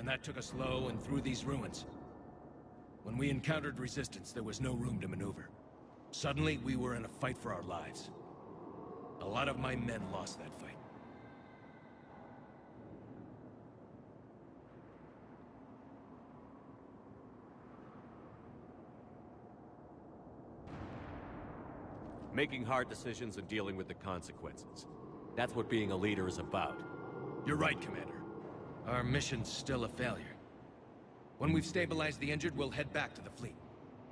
and that took us low and through these ruins. When we encountered resistance, there was no room to maneuver. Suddenly, we were in a fight for our lives. A lot of my men lost that fight. Making hard decisions and dealing with the consequences. That's what being a leader is about. You're right, Commander. Our mission's still a failure. When we've stabilized the injured, we'll head back to the fleet.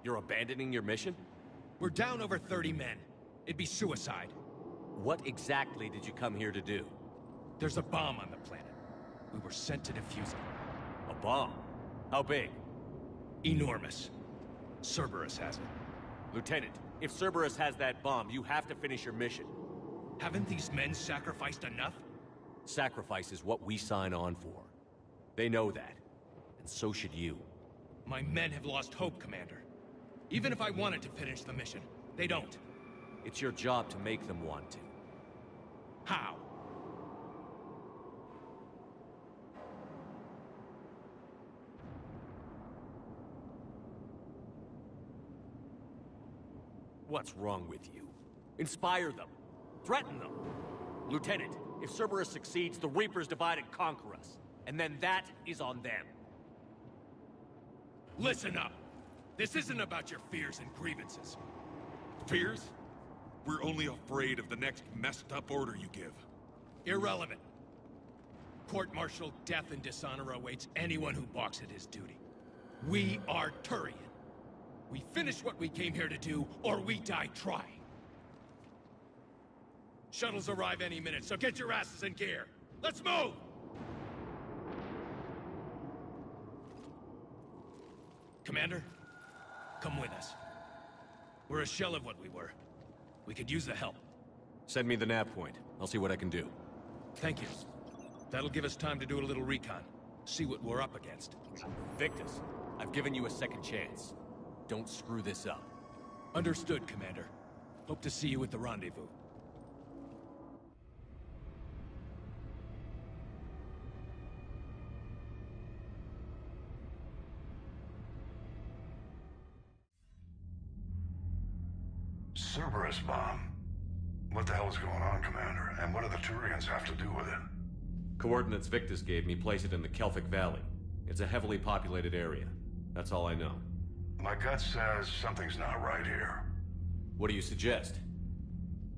You're abandoning your mission? We're down over 30 men. It'd be suicide. What exactly did you come here to do? There's a bomb on the planet. We were sent to defuse it. A bomb? How big? Enormous. Cerberus has it. Lieutenant, if Cerberus has that bomb, you have to finish your mission. Haven't these men sacrificed enough? Sacrifice is what we sign on for. They know that. And so should you. My men have lost hope, Commander. Even if I wanted to finish the mission, they don't. It's your job to make them want to. How? What's wrong with you? Inspire them. Threaten them. Lieutenant, if Cerberus succeeds, the Reapers divide and conquer us. And then that is on them. Listen up! This isn't about your fears and grievances. Fears? We're only afraid of the next messed up order you give. Irrelevant. Court-martial death and dishonor awaits anyone who balks at his duty. We are Turian. We finish what we came here to do, or we die trying. Shuttles arrive any minute, so get your asses in gear. Let's move! Commander, come with us. We're a shell of what we were. We could use the help. Send me the nav point. I'll see what I can do. Thank you. That'll give us time to do a little recon. See what we're up against. Victus, I've given you a second chance. Don't screw this up. Understood, Commander. Hope to see you at the rendezvous. Cerberus bomb. What the hell is going on, Commander? And what do the Turians have to do with it? Coordinates Victus gave me place it in the Kelphic Valley. It's a heavily populated area. That's all I know. My gut says something's not right here. What do you suggest?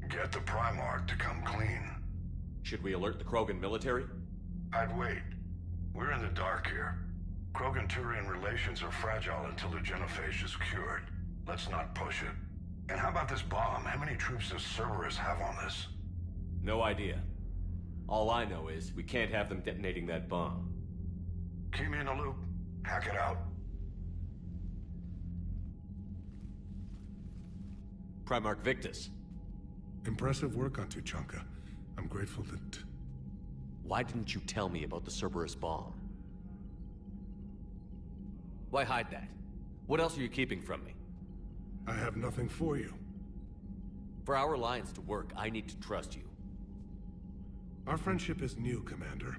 Get the Primarch to come clean. Should we alert the Krogan military? I'd wait. We're in the dark here. Krogan-Turian relations are fragile until the genophage is cured. Let's not push it. And how about this bomb? How many troops does Cerberus have on this? No idea. All I know is we can't have them detonating that bomb. Keep me in the loop. Hack it out. Primarch Victus. Impressive work on Tuchanka. I'm grateful that... Why didn't you tell me about the Cerberus bomb? Why hide that? What else are you keeping from me? I have nothing for you. For our alliance to work, I need to trust you. Our friendship is new, Commander.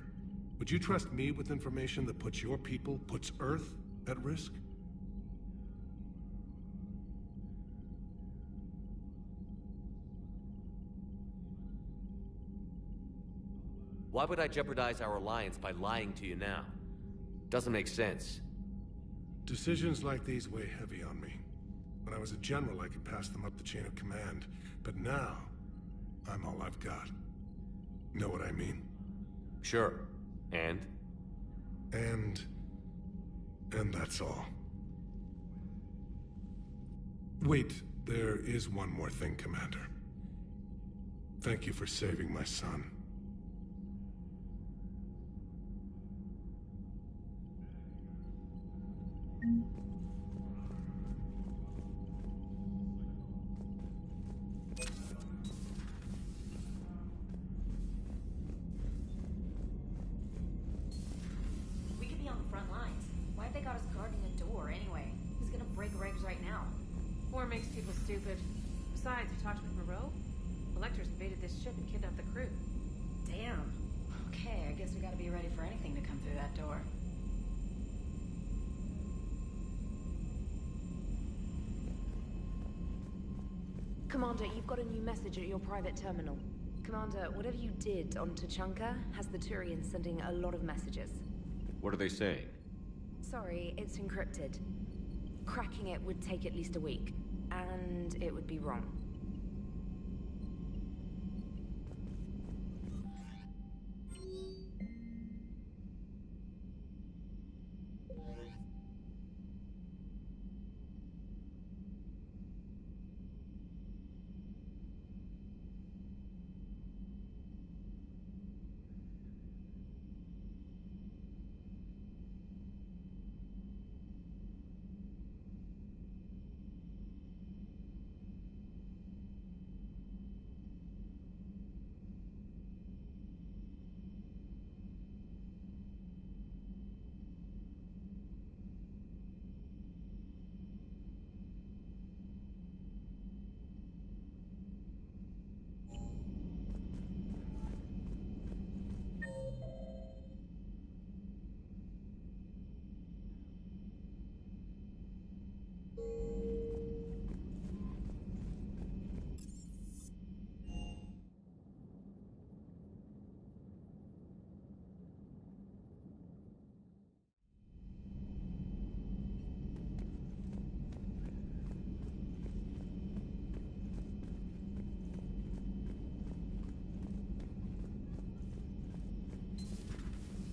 Would you trust me with information that puts your people, puts Earth, at risk? Why would I jeopardize our alliance by lying to you now? Doesn't make sense. Decisions like these weigh heavy on me. When I was a general, I could pass them up the chain of command. But now, I'm all I've got. Know what I mean? Sure. And? And that's all. Wait, there is one more thing, Commander. Thank you for saving my son. We could be on the front lines. Why have they got us guarding the door anyway? He's gonna break regs right now. War makes people stupid. Besides, you talked with Moreau? Electors invaded this ship and kidnapped the crew. Damn. Okay, I guess we gotta be ready for anything to come through that door. Commander, you've got a new message at your private terminal. Commander, whatever you did on Tuchanka has the Turians sending a lot of messages. What are they saying? Sorry, it's encrypted. Cracking it would take at least a week, and it would be wrong.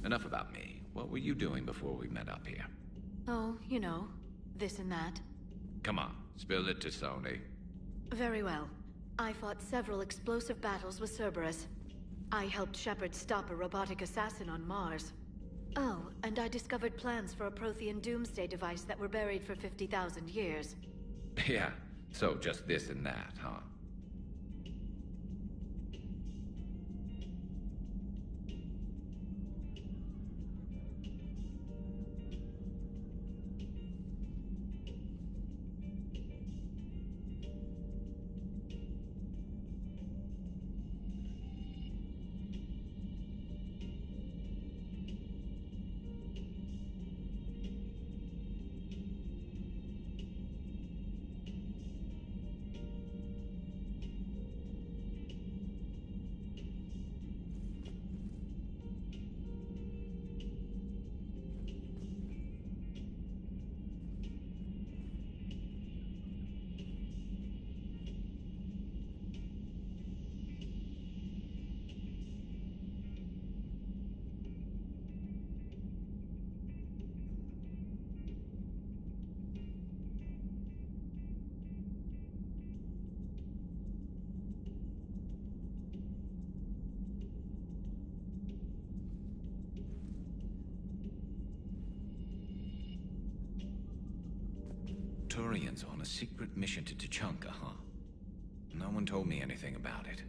Enough about me. What were you doing before we met up here? Oh, you know, this and that. Come on, spill it to Sony. Very well. I fought several explosive battles with Cerberus. I helped Shepard stop a robotic assassin on Mars. Oh, and I discovered plans for a Prothean doomsday device that were buried for 50,000 years. Yeah, so just this and that, huh? Turians on a secret mission to Tuchanka, huh? No one told me anything about it.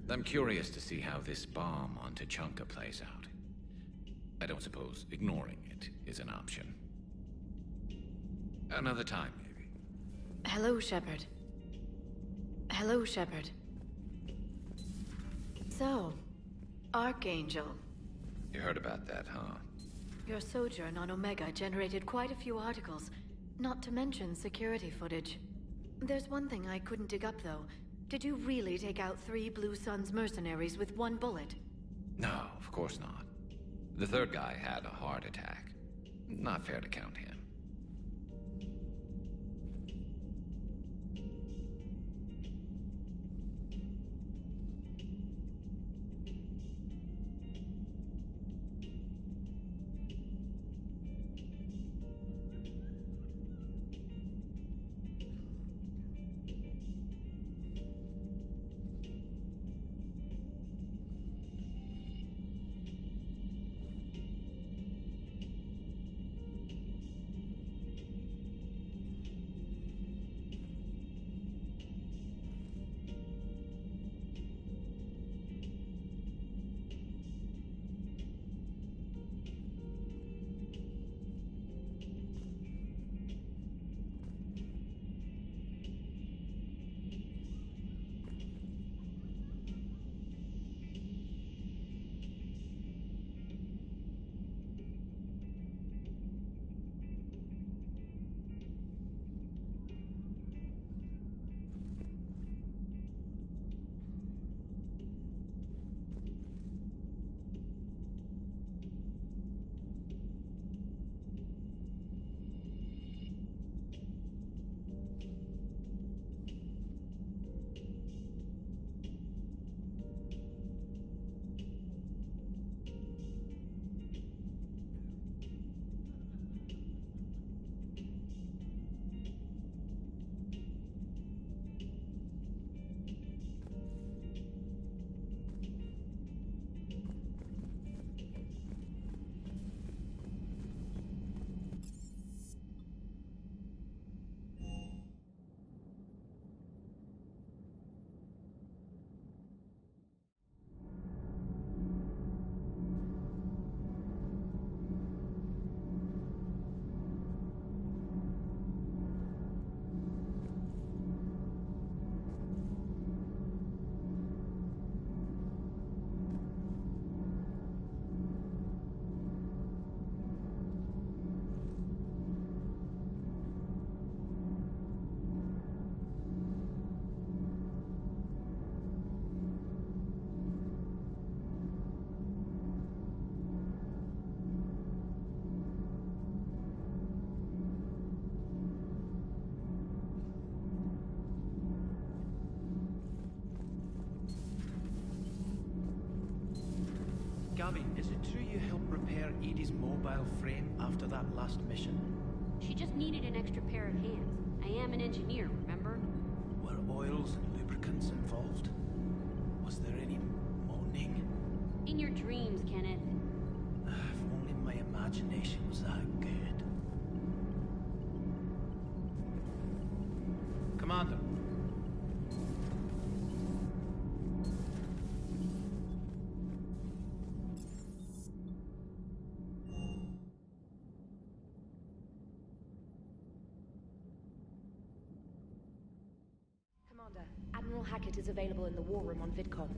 I'm curious to see how this bomb on Tuchanka plays out. I don't suppose ignoring it is an option. Another time, maybe. Hello, Shepard. Hello, Shepard. So, Archangel. You heard about that, huh? Your sojourn on Omega generated quite a few articles, not to mention security footage. There's one thing I couldn't dig up, though. Did you really take out 3 Blue Suns mercenaries with 1 bullet? No, of course not. The third guy had a heart attack. Not fair to count him. Is it true you helped repair Edie's mobile frame after that last mission? She just needed an extra pair of hands. I am an engineer, remember? Were oils and lubricants involved? Was there any moaning? In your dreams, Kenneth. If only my imagination was that good. Commander. Commander, Admiral Hackett is available in the war room on VidCom.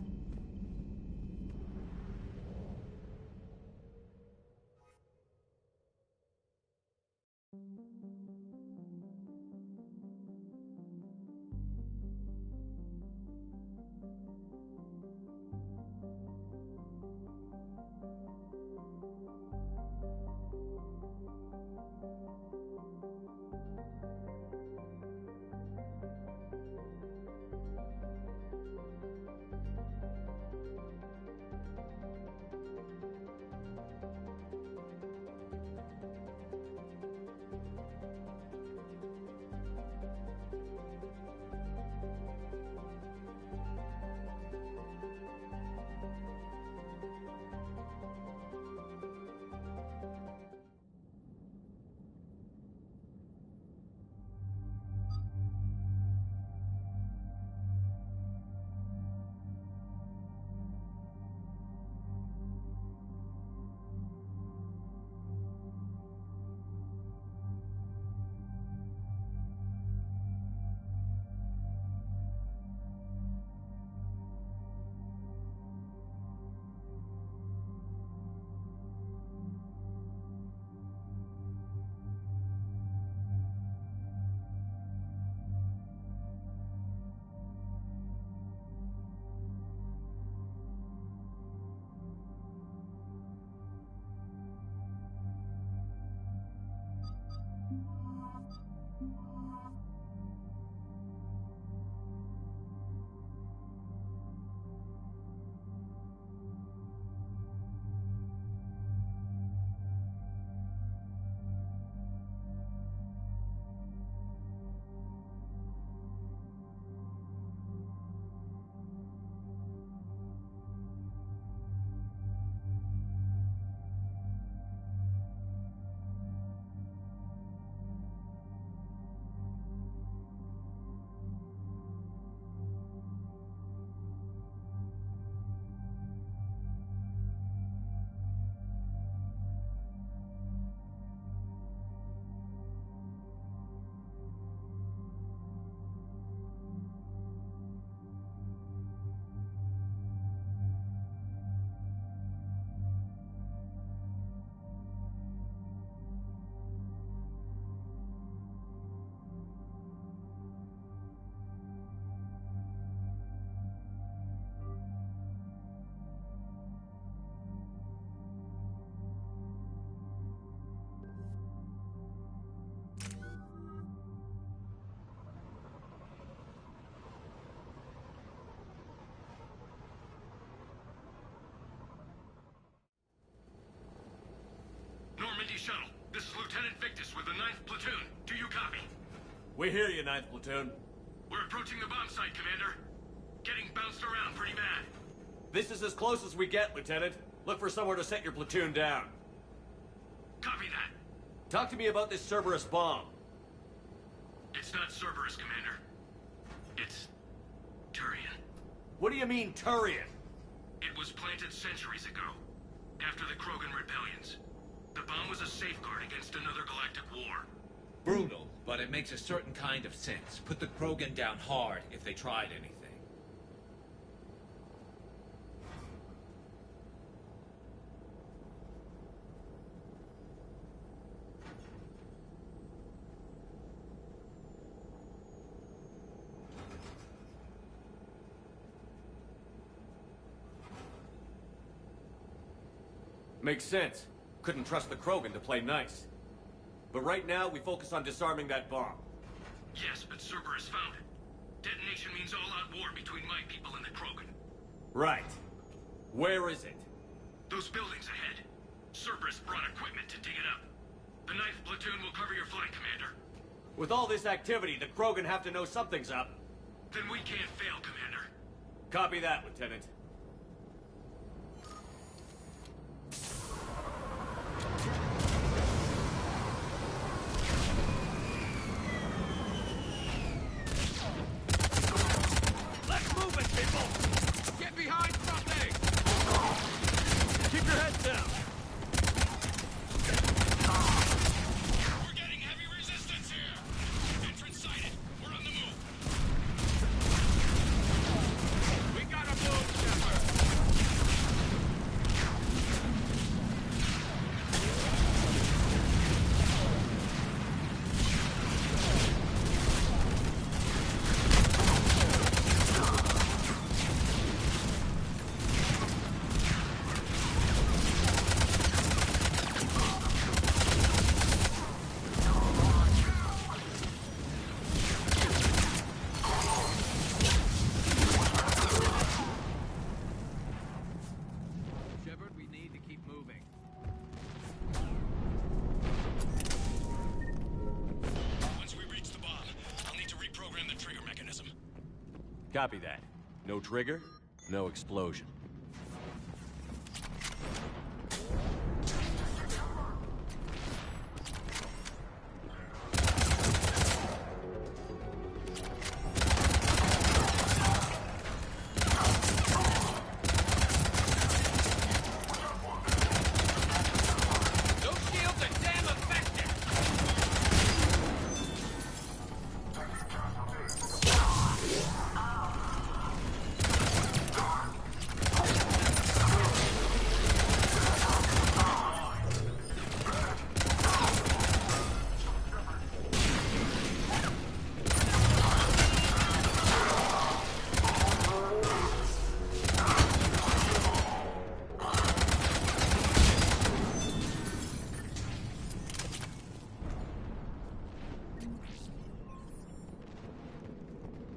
Normandy shuttle. This is Lieutenant Victus with the 9th Platoon. Do you copy? We hear you, 9th Platoon. We're approaching the bomb site, Commander. Getting bounced around pretty bad. This is as close as we get, Lieutenant. Look for somewhere to set your platoon down. Copy that. Talk to me about this Cerberus bomb. It's not Cerberus, Commander. It's Turian. What do you mean, Turian? It was planted centuries ago, after the Krogan rebellions. The bomb was a safeguard against another galactic war. Brutal, but it makes a certain kind of sense. Put the Krogan down hard if they tried anything. Makes sense. Couldn't trust the Krogan to play nice. But right now, we focus on disarming that bomb. Yes, but Cerberus found it. Detonation means all-out war between my people and the Krogan. Right. Where is it? Those buildings ahead. Cerberus brought equipment to dig it up. The 9th platoon will cover your flank, Commander. With all this activity, the Krogan have to know something's up. Then we can't fail, Commander. Copy that, Lieutenant. Let's move it, people! Get behind something! Keep your heads down! We're getting heavy resistance here! Entrance sighted. We're on the move. We gotta move, Shepard! Shepard, we need to keep moving. Once we reach the bomb, I'll need to reprogram the trigger mechanism. Copy that. No trigger, no explosion. Those shields are damn effective!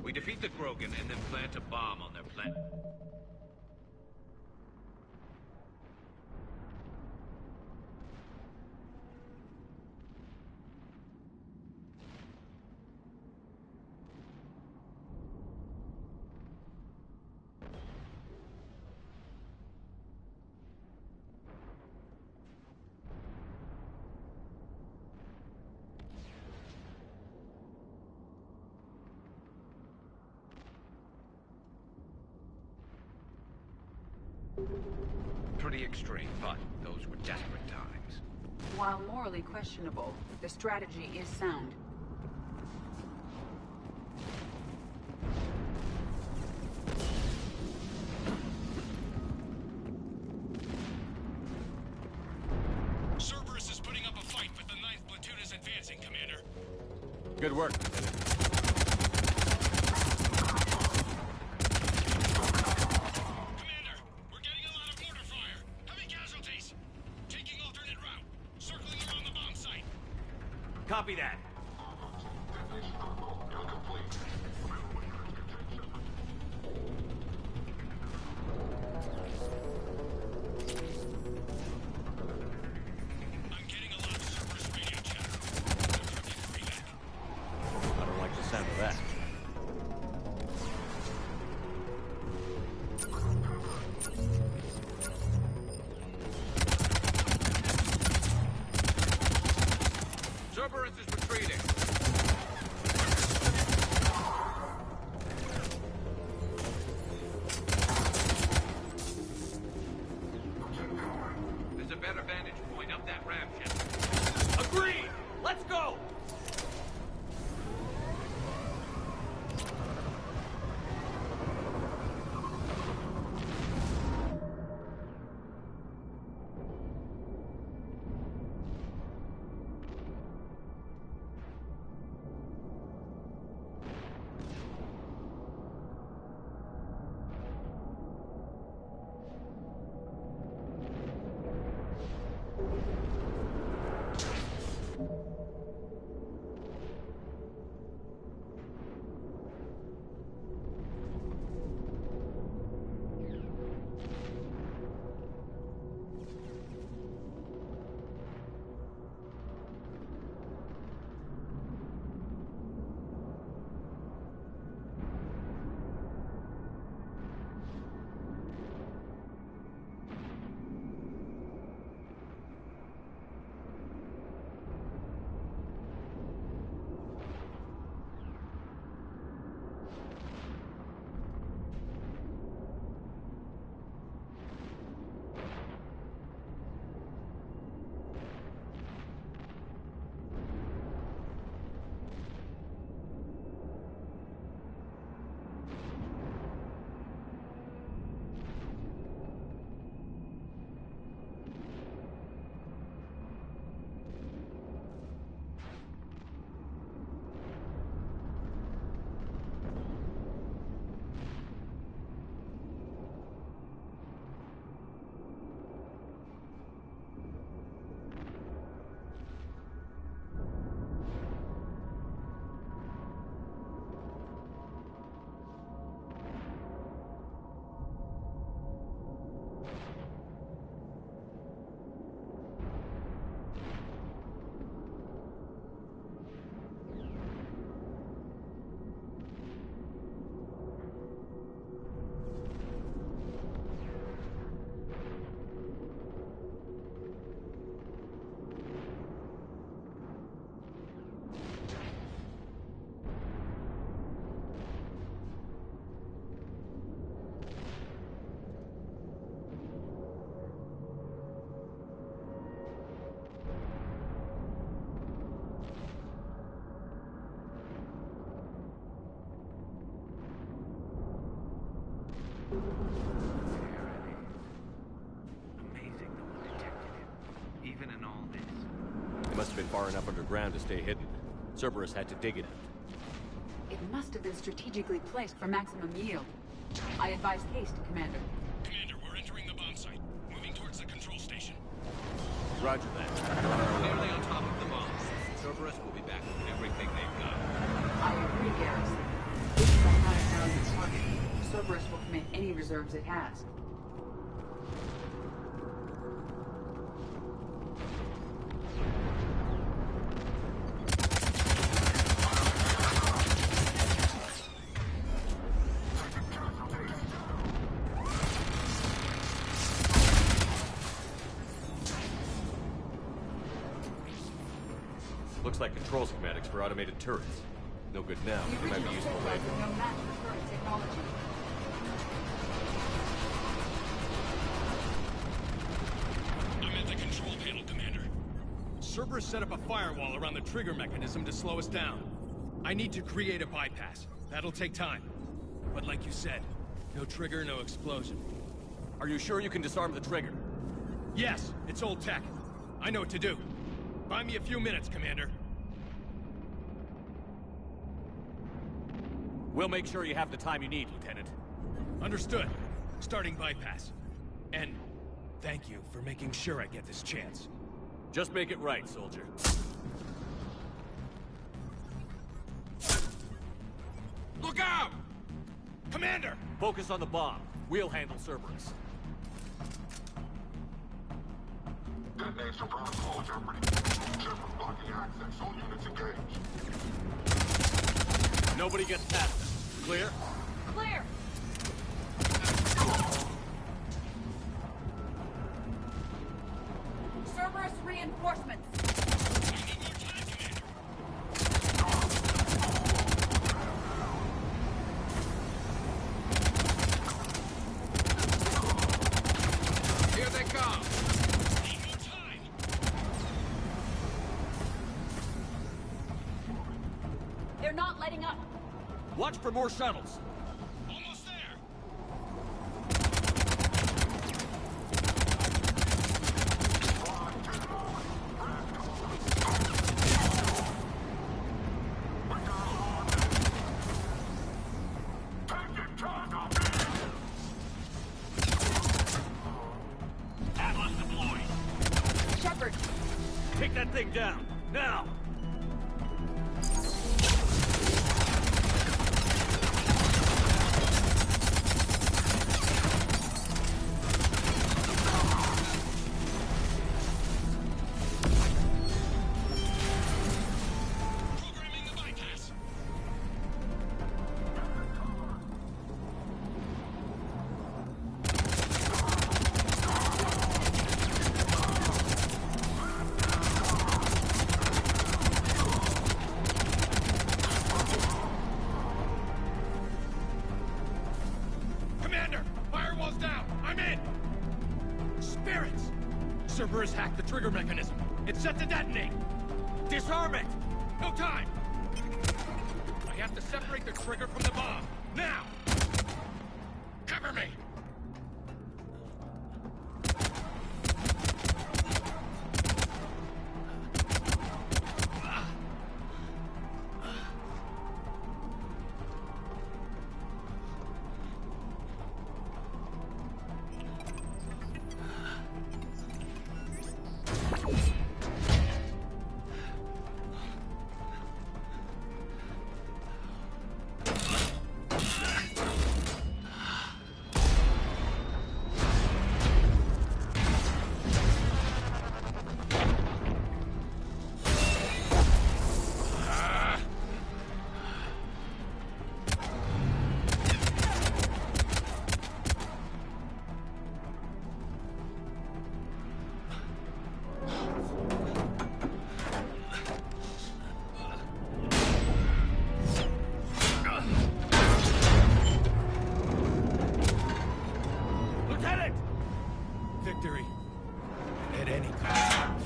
We defeat the Krogan and then plant a bomb on their planet. Pretty extreme, but those were desperate times. While morally questionable, the strategy is sound. Cerberus is putting up a fight, but the 9th platoon is advancing, Commander. Good work, Lieutenant. Commander, we're getting a lot of mortar fire. Heavy casualties. Taking alternate route. Circling around the bomb site. Copy that. I'm getting a lot of Cerberus radio chatter. I'm taking a revac. I don't like the sound of that. Cerberus is retreating. There's a better vantage point up that ramp, Shepard. Agreed! Let's go! Amazing no one detected him, even in all this. It must have been far enough underground to stay hidden. Cerberus had to dig it out. It must have been strategically placed for maximum yield. I advise haste, Commander. Commander, we're entering the bomb site. Moving towards the control station. Roger that. Nearly on top of the bomb. Cerberus will be back with everything they've got. I agree, Garrison. This is a high-value target. Cerberus will commit any reserves it has. Looks like control schematics for automated turrets. No good now, The but they might be original useful Cerberus later. is no match for current technology. I'm at the control panel, Commander. Cerberus set up a firewall around the trigger mechanism to slow us down. I need to create a bypass. That'll take time. But like you said, no trigger, no explosion. Are you sure you can disarm the trigger? Yes, it's old tech. I know what to do. Buy me a few minutes, Commander. We'll make sure you have the time you need, Lieutenant. Understood. Starting bypass. And thank you for making sure I get this chance. Just make it right, soldier. Look out! Commander! Focus on the bomb. We'll handle Cerberus. Detonation protocol jeopardy. Shepard blocking access. All units engaged. Nobody gets past them. Clear? Clear! Cerberus reinforcements! Here they come! They're not letting up! Watch for more shuttles. Almost there! Atlas deployed. Shepard! Take that thing down. Now! Programming the bypass! Commander! Firewall's down! I'm in! Spirits! Cerberus hacked the trigger mechanism. It's set to detonate! Disarm it! No time! I have to separate the trigger from the bomb. Now! Cover me! Lieutenant! Victory. At any cost.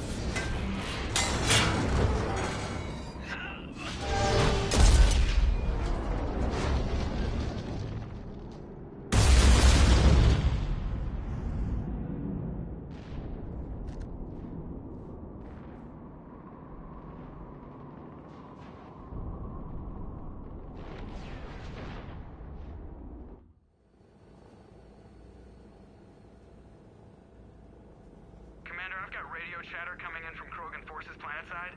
radio chatter coming in from Krogan Forces planetside?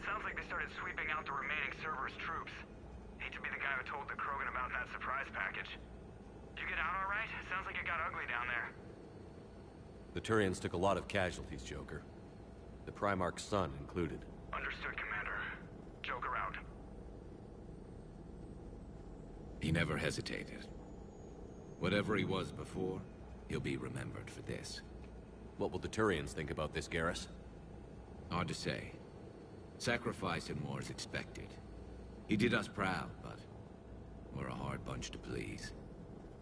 Sounds like they started sweeping out the remaining Cerberus troops. Hate to be the guy who told the Krogan about that surprise package. You get out all right? Sounds like it got ugly down there. The Turians took a lot of casualties, Joker. The Primarch's son included. Understood, Commander. Joker out. He never hesitated. Whatever he was before, he'll be remembered for this. What will the Turians think about this, Garrus? Hard to say. Sacrifice and more is expected. He did us proud, but we're a hard bunch to please.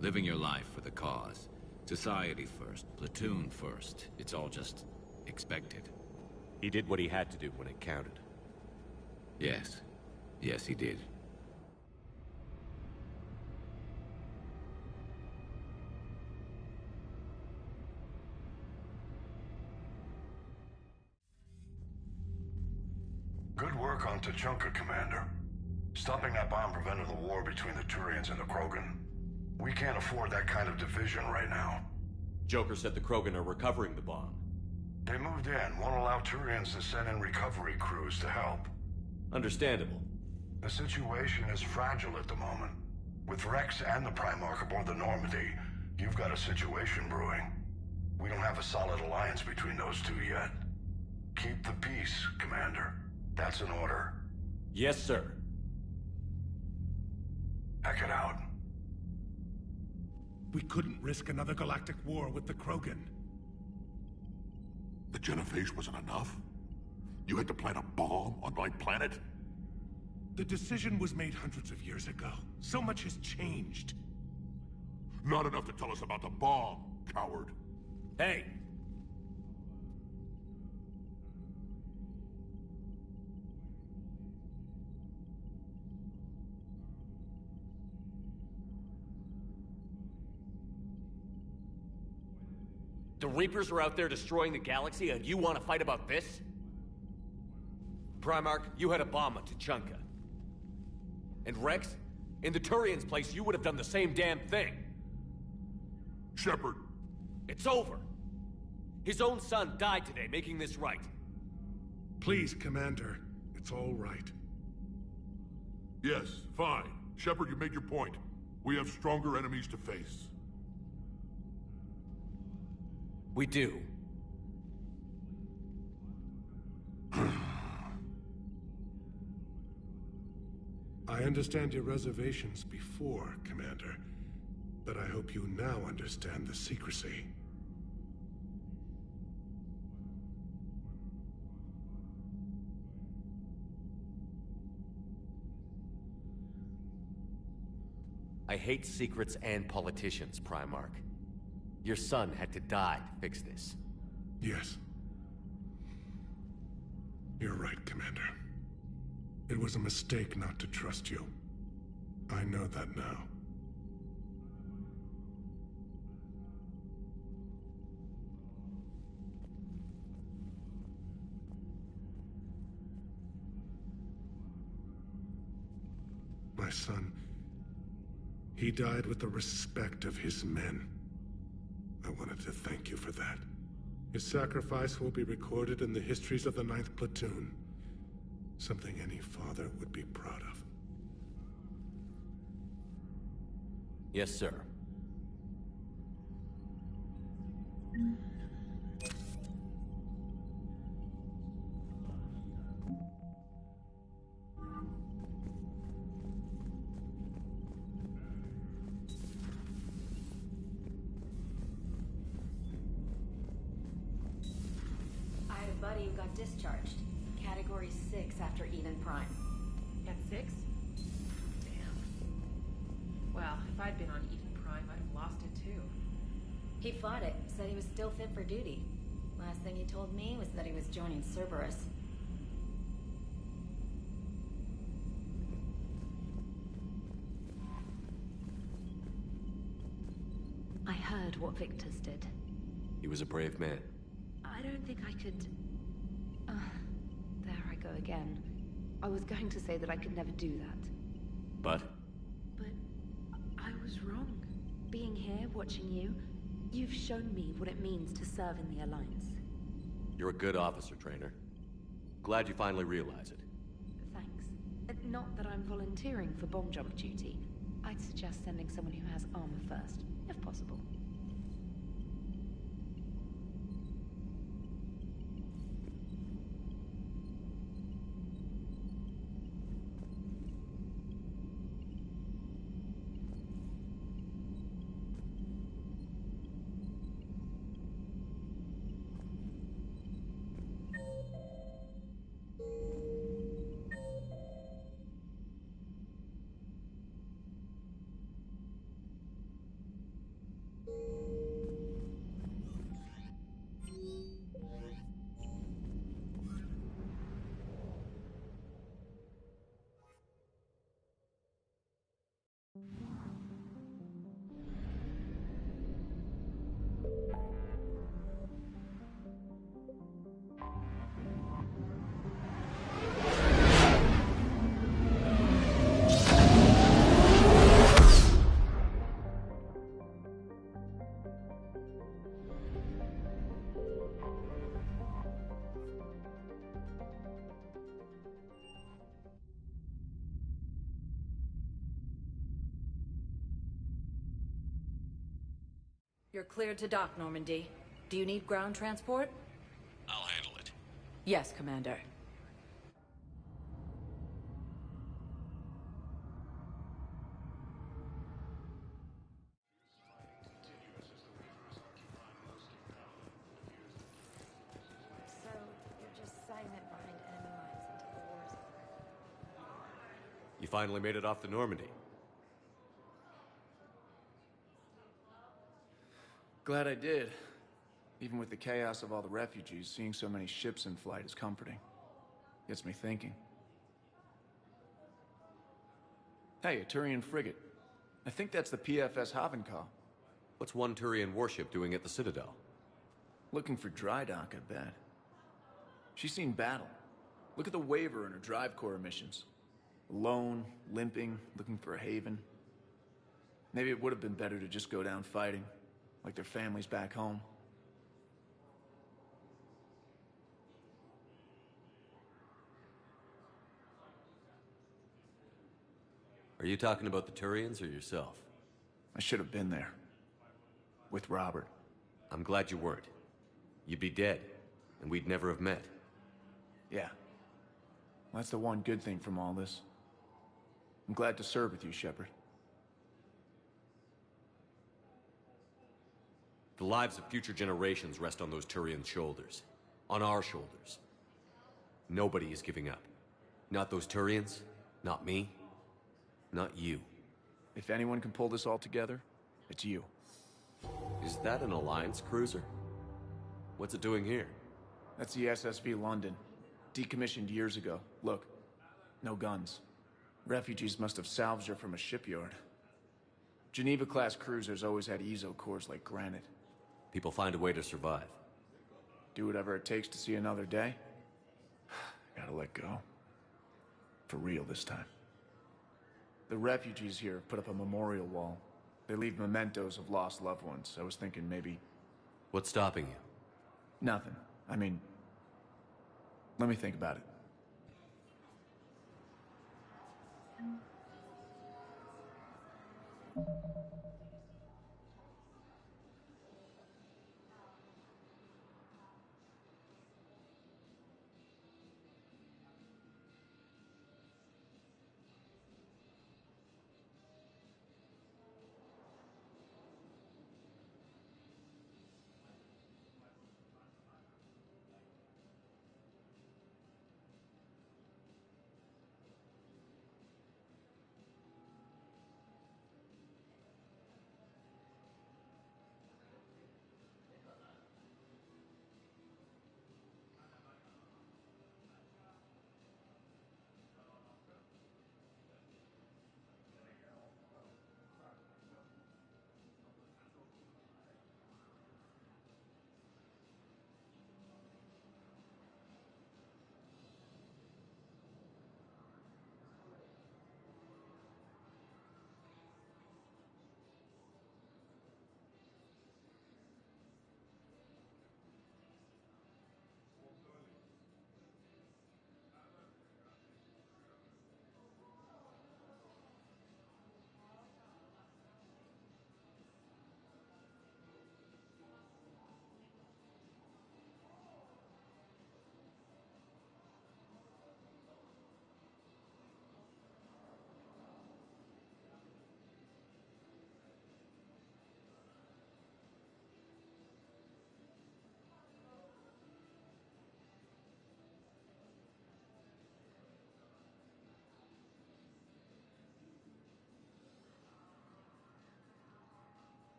Living your life for the cause. Society first, platoon first. It's all just expected. He did what he had to do when it counted. Yes. Yes, he did. Good work on Tuchanka, Commander. Stopping that bomb prevented the war between the Turians and the Krogan. We can't afford that kind of division right now. Joker said the Krogan are recovering the bomb. They moved in, won't allow Turians to send in recovery crews to help. Understandable. The situation is fragile at the moment. With Rex and the Primarch aboard the Normandy, you've got a situation brewing. We don't have a solid alliance between those two yet. Keep the peace, Commander. That's an order. Yes, sir. Heck it out. We couldn't risk another galactic war with the Krogan. The genophage wasn't enough? You had to plant a bomb on my planet? The decision was made hundreds of years ago. So much has changed. Not enough to tell us about the bomb, coward. Hey! The Reapers are out there destroying the galaxy, and you want to fight about this? Primarch, you had a bomb on Tuchanka. And Rex, in the Turian's place, you would have done the same damn thing. Shepard. It's over. His own son died today, making this right. Please, Commander. It's all right. Yes, fine. Shepard, you made your point. We have stronger enemies to face. We do. I understand your reservations before, Commander, but I hope you now understand the secrecy. I hate secrets and politicians, Primarch. Your son had to die to fix this. Yes. You're right, Commander. It was a mistake not to trust you. I know that now. My son, he died with the respect of his men. I wanted to thank you for that. His sacrifice will be recorded in the histories of the 9th Platoon. Something any father would be proud of. Yes, sir. I had a buddy who got discharged. Category 6 after Eden Prime. At 6? Damn. Well, if I'd been on Eden Prime, I'd have lost it too. He fought it, said he was still fit for duty. Last thing he told me was that he was joining Cerberus. I heard what Victor's did. He was a brave man. I don't think I could... there I go again. I was going to say that I could never do that. But? But I was wrong. Being here, watching you, You've shown me what it means to serve in the Alliance. You're a good officer, Trainer. Glad you finally realize it. Thanks. Not that I'm volunteering for bomb jump duty. I'd suggest sending someone who has armor first, if possible. You're cleared to dock, Normandy. Do you need ground transport? I'll handle it. Yes, Commander. So, you're just silent behind enemy lines until the war's over. You finally made it off the Normandy. Glad I did. Even with the chaos of all the refugees, seeing so many ships in flight is comforting. Gets me thinking. Hey, a Turian frigate. I think that's the PFS Havenkaw. What's one Turian warship doing at the Citadel? Looking for dry dock, I bet. She's seen battle. Look at the waiver in her drive core emissions. Alone, limping, looking for a haven. Maybe it would have been better to just go down fighting, like their families back home. Are you talking about the Turians or yourself? I should have been there. With Robert. I'm glad you weren't. You'd be dead, and we'd never have met. Yeah. That's the one good thing from all this. I'm glad to serve with you, Shepard. The lives of future generations rest on those Turian shoulders. On our shoulders. Nobody is giving up. Not those Turians, not me, not you. If anyone can pull this all together, it's you. Is that an Alliance cruiser? What's it doing here? That's the SSV London. Decommissioned years ago. Look, no guns. Refugees must have salvaged her from a shipyard. Geneva-class cruisers always had ezo cores like granite. People find a way to survive. Do whatever it takes to see another day. Gotta let go. For real this time. The refugees here have put up a memorial wall. They leave mementos of lost loved ones. I was thinking maybe... What's stopping you? Nothing. I mean... Let me think about it.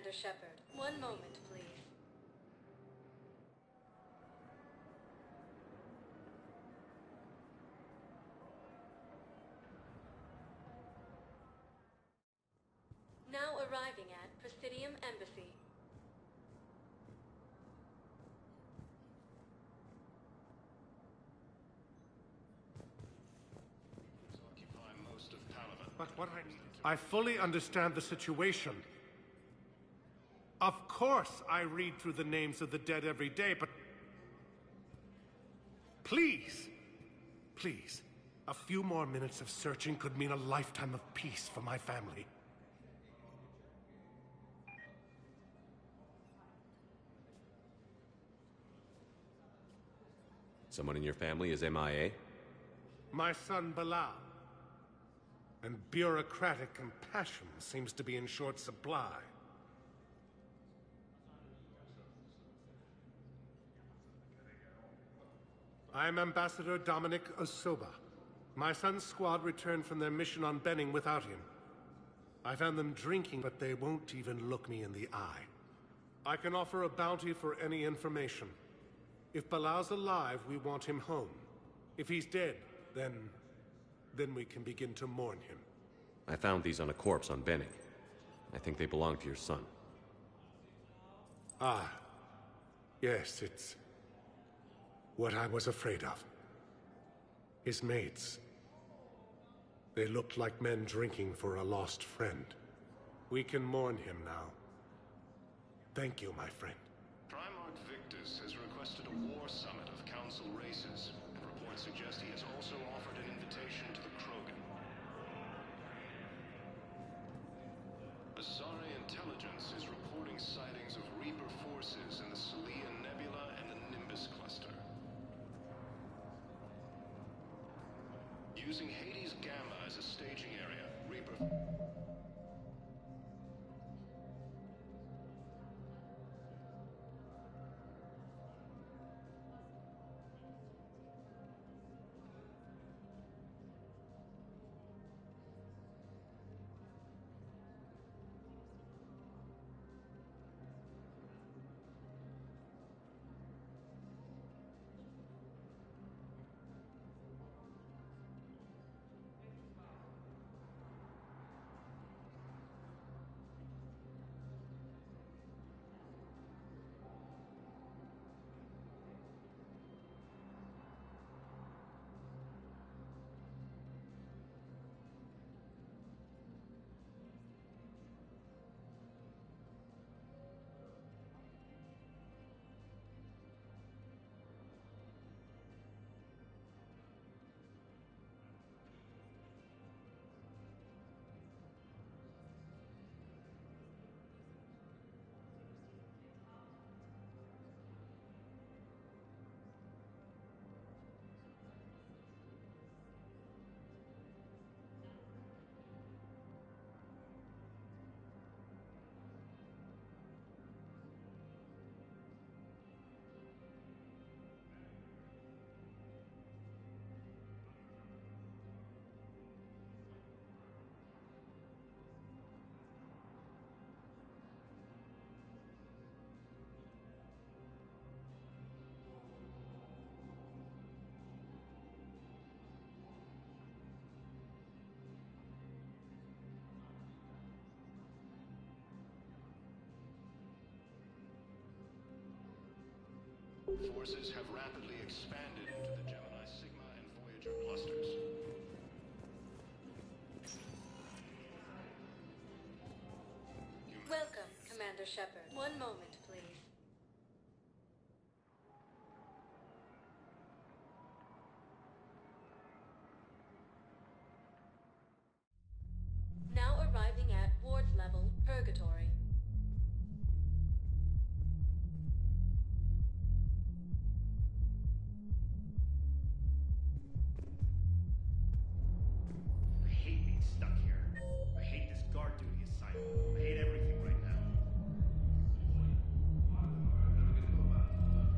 Commander Shepard. One moment, please. Now arriving at Presidium Embassy. But what I fully understand the situation. Of course I read through the names of the dead every day, but... Please! Please. A few more minutes of searching could mean a lifetime of peace for my family. Someone in your family is MIA? My son, Bilal. And bureaucratic compassion seems to be in short supply. I am Ambassador Dominic Osoba. My son's squad returned from their mission on Benning without him. I found them drinking, but they won't even look me in the eye. I can offer a bounty for any information. If Bilal's alive, we want him home. If he's dead, then we can begin to mourn him. I found these on a corpse on Benning. I think they belong to your son. Ah. Yes, it's what I was afraid of. His mates. They looked like men drinking for a lost friend. We can mourn him now. Thank you, my friend. Primarch Victus has requested a war summit of Council races, and reports suggest he has also offered an invitation to the Krogan. Asari intelligence is reporting sightings of Reaper forces in the Celia Nebula and the Nimbus cluster. Using Hades Gamma as a staging area, Reaper... Forces have rapidly expanded into the Gemini Sigma and Voyager clusters. Welcome, Commander Shepard. One moment, please. Now arriving at ward level, Purgatory.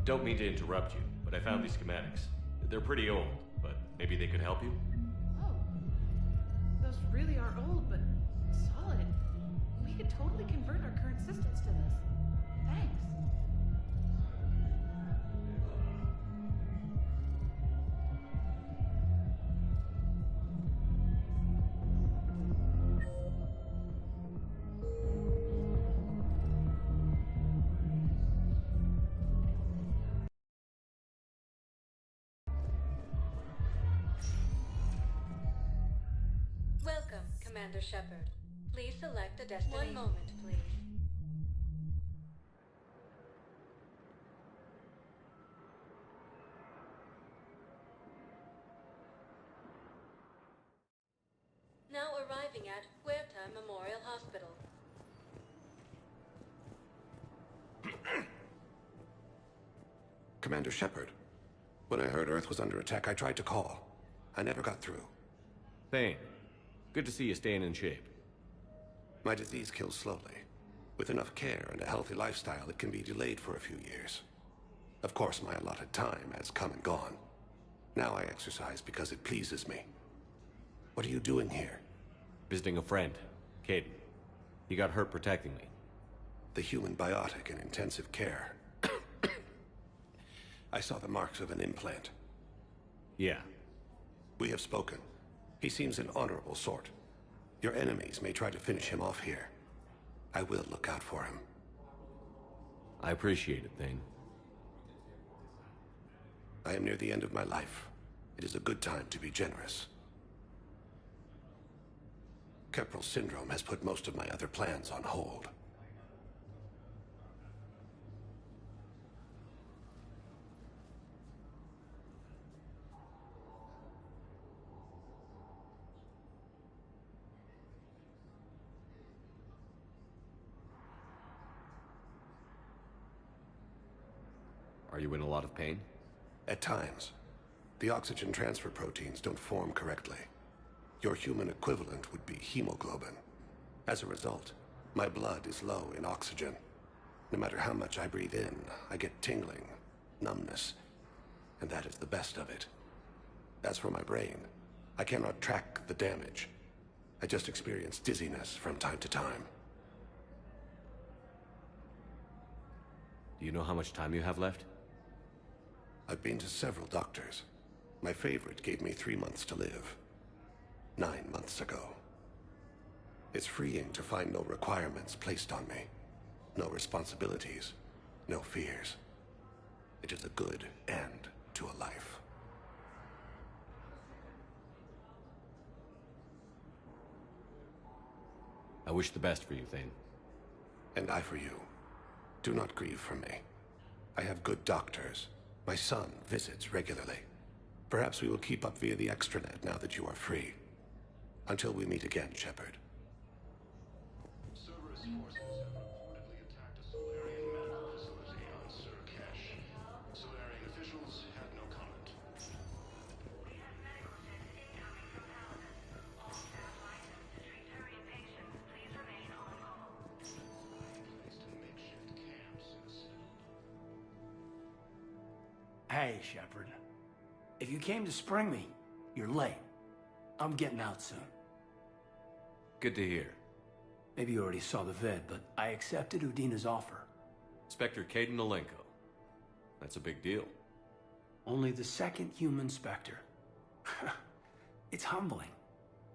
Don't mean to interrupt you, but I found these schematics. They're pretty old, but maybe they could help you? Oh. Those really are old, but solid. We could could totally convert our current systems to this. Thanks. Welcome, Commander Shepard. Please select a destination. 1 moment, please. Now arriving at Huerta Memorial Hospital. Commander Shepard, when I heard Earth was under attack, I tried to call. I never got through. Thane, good to see you staying in shape. My disease kills slowly. With enough care and a healthy lifestyle, it can be delayed for a few years. Of course, my allotted time has come and gone. Now I exercise because it pleases me. What are you doing here? Visiting a friend, Caden. He got hurt protecting me. The human biotic in intensive care. I saw the marks of an implant. Yeah. We have spoken. He seems an honorable sort. Your enemies may try to finish him off here. I will look out for him. I appreciate it, Thane. I am near the end of my life. It is a good time to be generous. Keppel syndrome has put most of my other plans on hold. Are you in a lot of pain? At times. The oxygen transfer proteins don't form correctly. Your human equivalent would be hemoglobin. As a result, my blood is low in oxygen. No matter how much I breathe in, I get tingling, numbness, and that is the best of it. As for my brain, I cannot track the damage. I just experience dizziness from time to time. Do you know how much time you have left? I've been to several doctors. My favorite gave me 3 months to live. 9 months ago. It's freeing to find no requirements placed on me. No responsibilities. No fears. It is a good end to a life. I wish the best for you, Thane. And I for you. Do not grieve for me. I have good doctors. My son visits regularly. Perhaps we will keep up via the extranet now that you are free. Until we meet again, Shepard. Cerberus forces have reportedly attacked a Solarian medical facility on Surcash. Solarian officials had no comment. We have medical ships incoming from Paladin. All staff licensed to treat Turian patients, please remain on call. Placed in makeshift camps in the citadel. Hey, Shepard. If you came to spring me, you're late. I'm getting out soon. Good to hear. Maybe you already saw the vid, but I accepted Udina's offer. Inspector Caden Alenko. That's a big deal. Only the second human Spectre. It's humbling.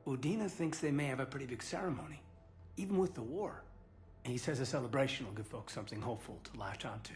Udina thinks they may have a pretty big ceremony, even with the war. And he says a celebration will give folks something hopeful to latch onto.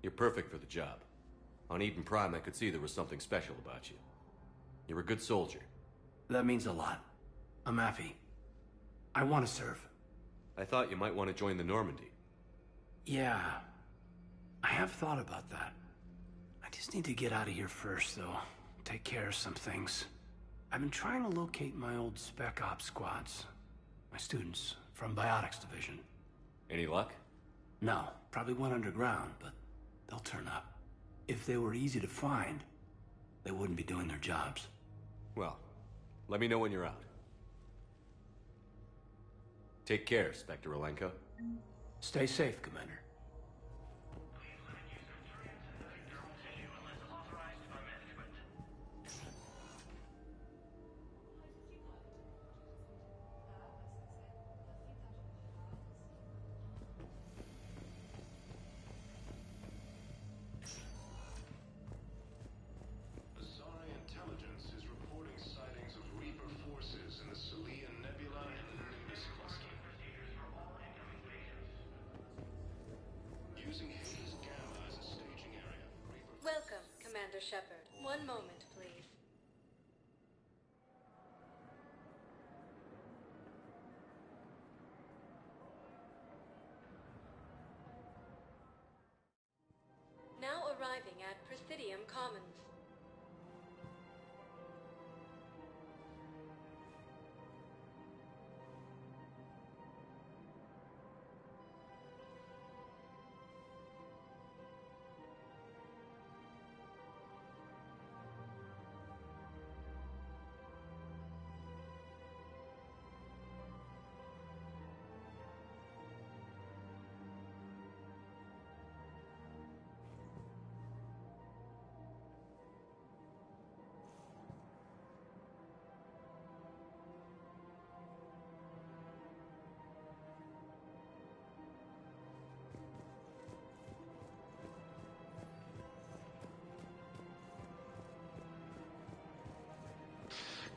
You're perfect for the job. On Eden Prime, I could see there was something special about you. You're a good soldier. That means a lot. I'm happy. I want to serve. I thought you might want to join the Normandy. Yeah. I have thought about that. I just need to get out of here first, though. Take care of some things. I've been trying to locate my old Spec Ops squads. My students from Biotics Division. Any luck? No. Probably went underground, but they'll turn up. If they were easy to find, they wouldn't be doing their jobs. Well, let me know when you're out. Take care, Spectre Alenko. Stay safe, Commander. Azari intelligence is reporting sightings of Reaper forces in the Salian Nebula and Nimbus cluster. Using Hades Gamma as a staging area, Reaper... Welcome, Commander Shepard. One moment, please. Now arriving at Presidium Commons.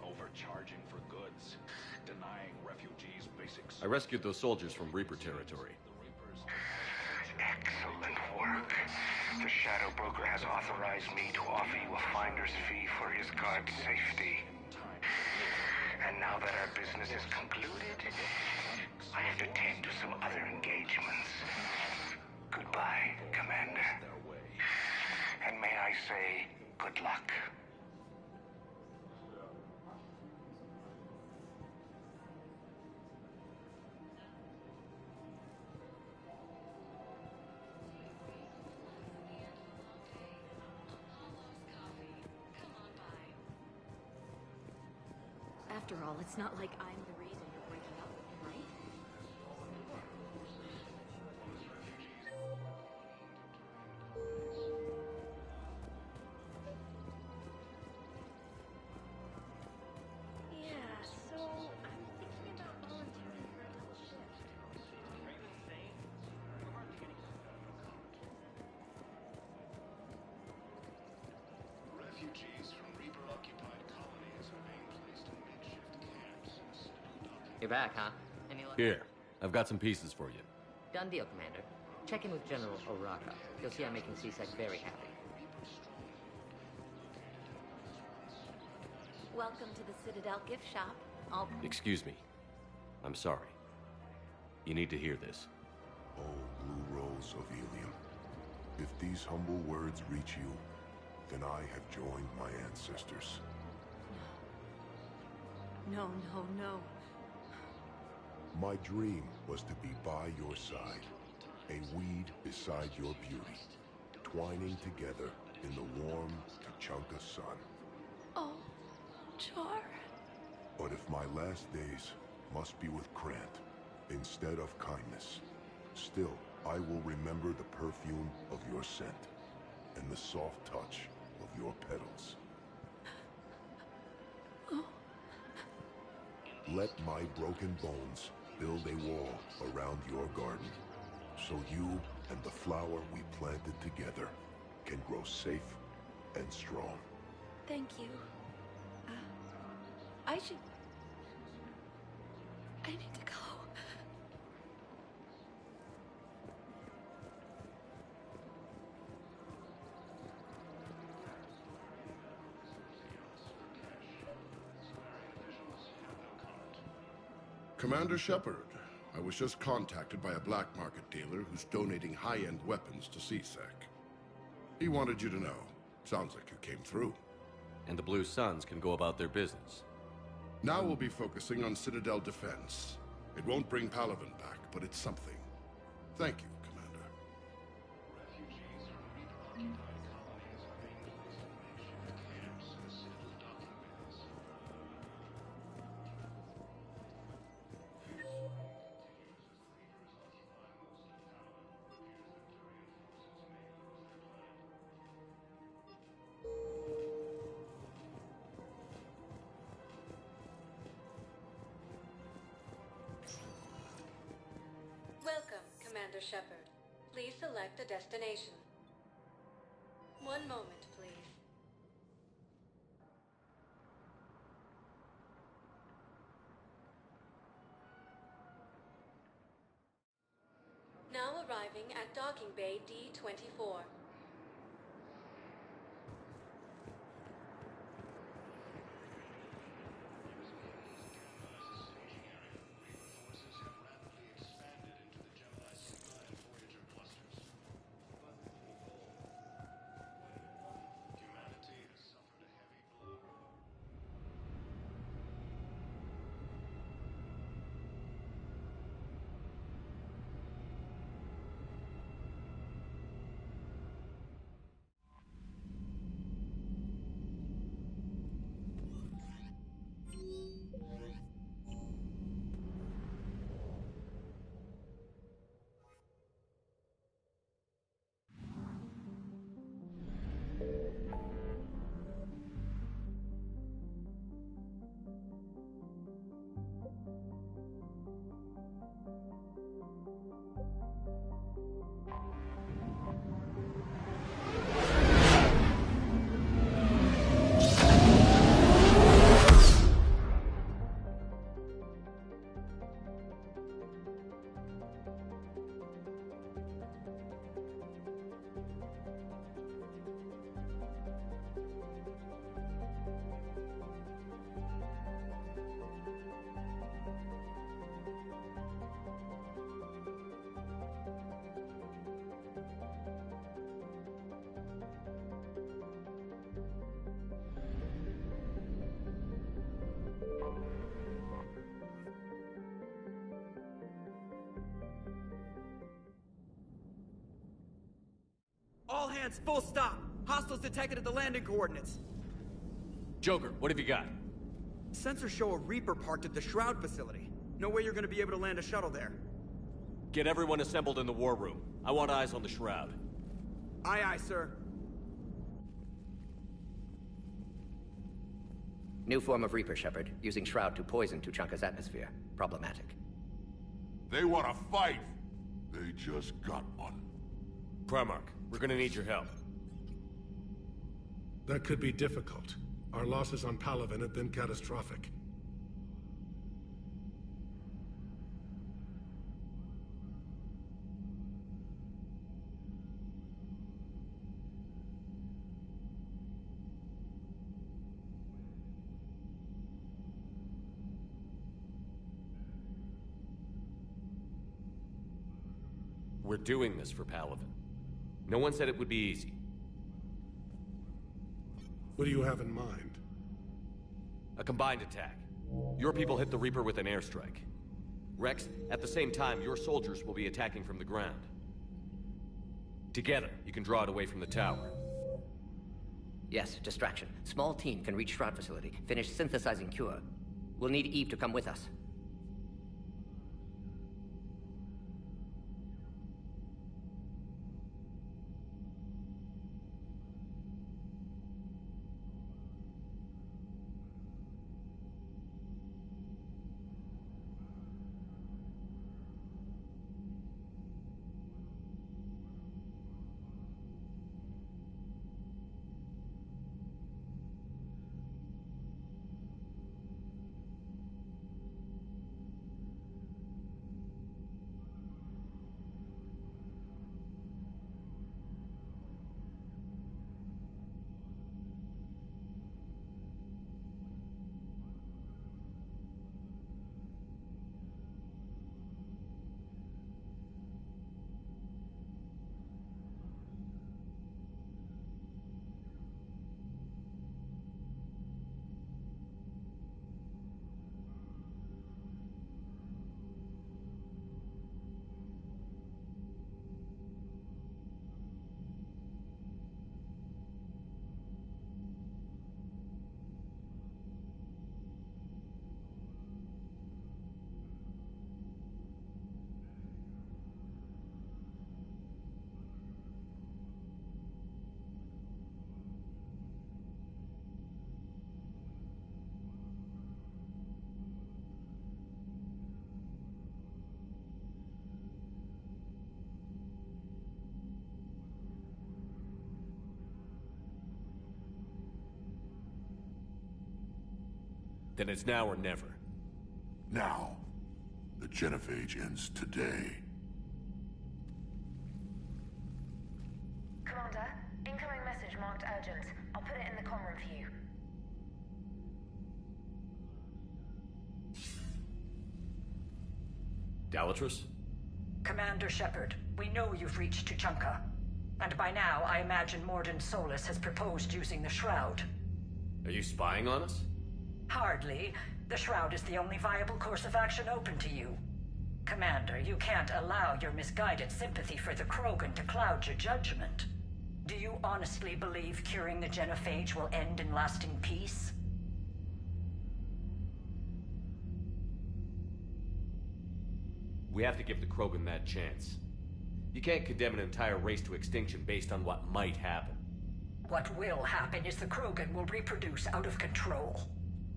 Overcharging for goods, denying refugees basics. I rescued those soldiers from Reaper territory. Excellent work. The Shadow Broker has authorized me to offer you a finder's fee for his guard's safety. And now that our business is concluded, I have to tend to some other engagements. Goodbye, Commander. And may I say, good luck. After all, it's not like I'm the reason you're breaking up with him, right? Yeah, so I'm thinking about volunteering for a double shift. Refugees from Reaper-occupied colonies are being placed in makeshift camps instead of docking. You're back, huh? Any luck? Here, I've got some pieces for you. Done deal, Commander. Check in with General Oraka. You'll see I'm making C-Sec very happy. Welcome to the Citadel gift shop. Excuse me. I'm sorry. You need to hear this. Oh, Blue Rose of Helium. If these humble words reach you, then I have joined my ancestors. No, no, no. My dream was to be by your side, a weed beside your beauty, twining together in the warm Tuchanka sun. Oh, Char. But if my last days must be with Krant instead of kindness, still I will remember the perfume of your scent and the soft touch of your petals. Oh. Let my broken bones build a wall around your garden, so you and the flower we planted together can grow safe and strong. Thank you. I need to go. Commander Shepard, I was just contacted by a black market dealer who's donating high-end weapons to CSEC. He wanted you to know. Sounds like you came through. And the Blue Suns can go about their business. Now we'll be focusing on Citadel defense. It won't bring Palaven back, but it's something. Thank you, Commander. Refugees from Reaper-occupied colonies are being placed in makeshift camps in the Citadel docking bays. Welcome, Commander Shepard. Please select a destination. One moment, please. Now arriving at Docking Bay D-24. All hands, full stop! Hostiles detected at the landing coordinates. Joker, what have you got? Sensors show a Reaper parked at the Shroud facility. No way you're gonna be able to land a shuttle there. Get everyone assembled in the war room. I want eyes on the Shroud. Aye, aye, sir. New form of Reaper, Shepard. Using Shroud to poison Tuchanka's atmosphere. Problematic. They want to fight. They just got one. Primarch, we're gonna need your help. That could be difficult. Our losses on Palaven have been catastrophic. We're doing this for Palaven. No one said it would be easy. What do you have in mind? A combined attack. Your people hit the Reaper with an airstrike. Rex, at the same time, your soldiers will be attacking from the ground. Together, you can draw it away from the tower. Yes, distraction. Small team can reach Shroud facility. Finish synthesizing cure. We'll need Eve to come with us. Then it's now or never. Now. The genophage ends today. Commander, incoming message marked urgent. I'll put it in the comm room for you. Dalatrus? Commander Shepard, we know you've reached Tuchanka. And by now, I imagine Morden Solus has proposed using the Shroud. Are you spying on us? Hardly. The Shroud is the only viable course of action open to you. Commander, you can't allow your misguided sympathy for the Krogan to cloud your judgment. Do you honestly believe curing the genophage will end in lasting peace? We have to give the Krogan that chance. You can't condemn an entire race to extinction based on what might happen. What will happen is the Krogan will reproduce out of control.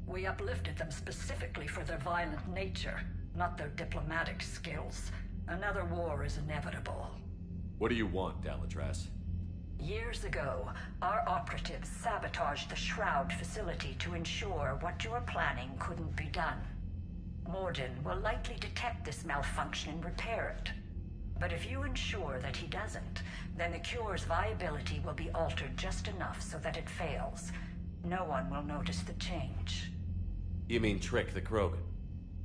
We uplifted them specifically for their violent nature, not their diplomatic skills. Another war is inevitable. What do you want, Dalatrass? Years ago, our operatives sabotaged the Shroud facility to ensure what you were planning couldn't be done. Morden will likely detect this malfunction and repair it. But if you ensure that he doesn't, then the cure's viability will be altered just enough so that it fails. No one will notice the change. You mean trick the Krogan?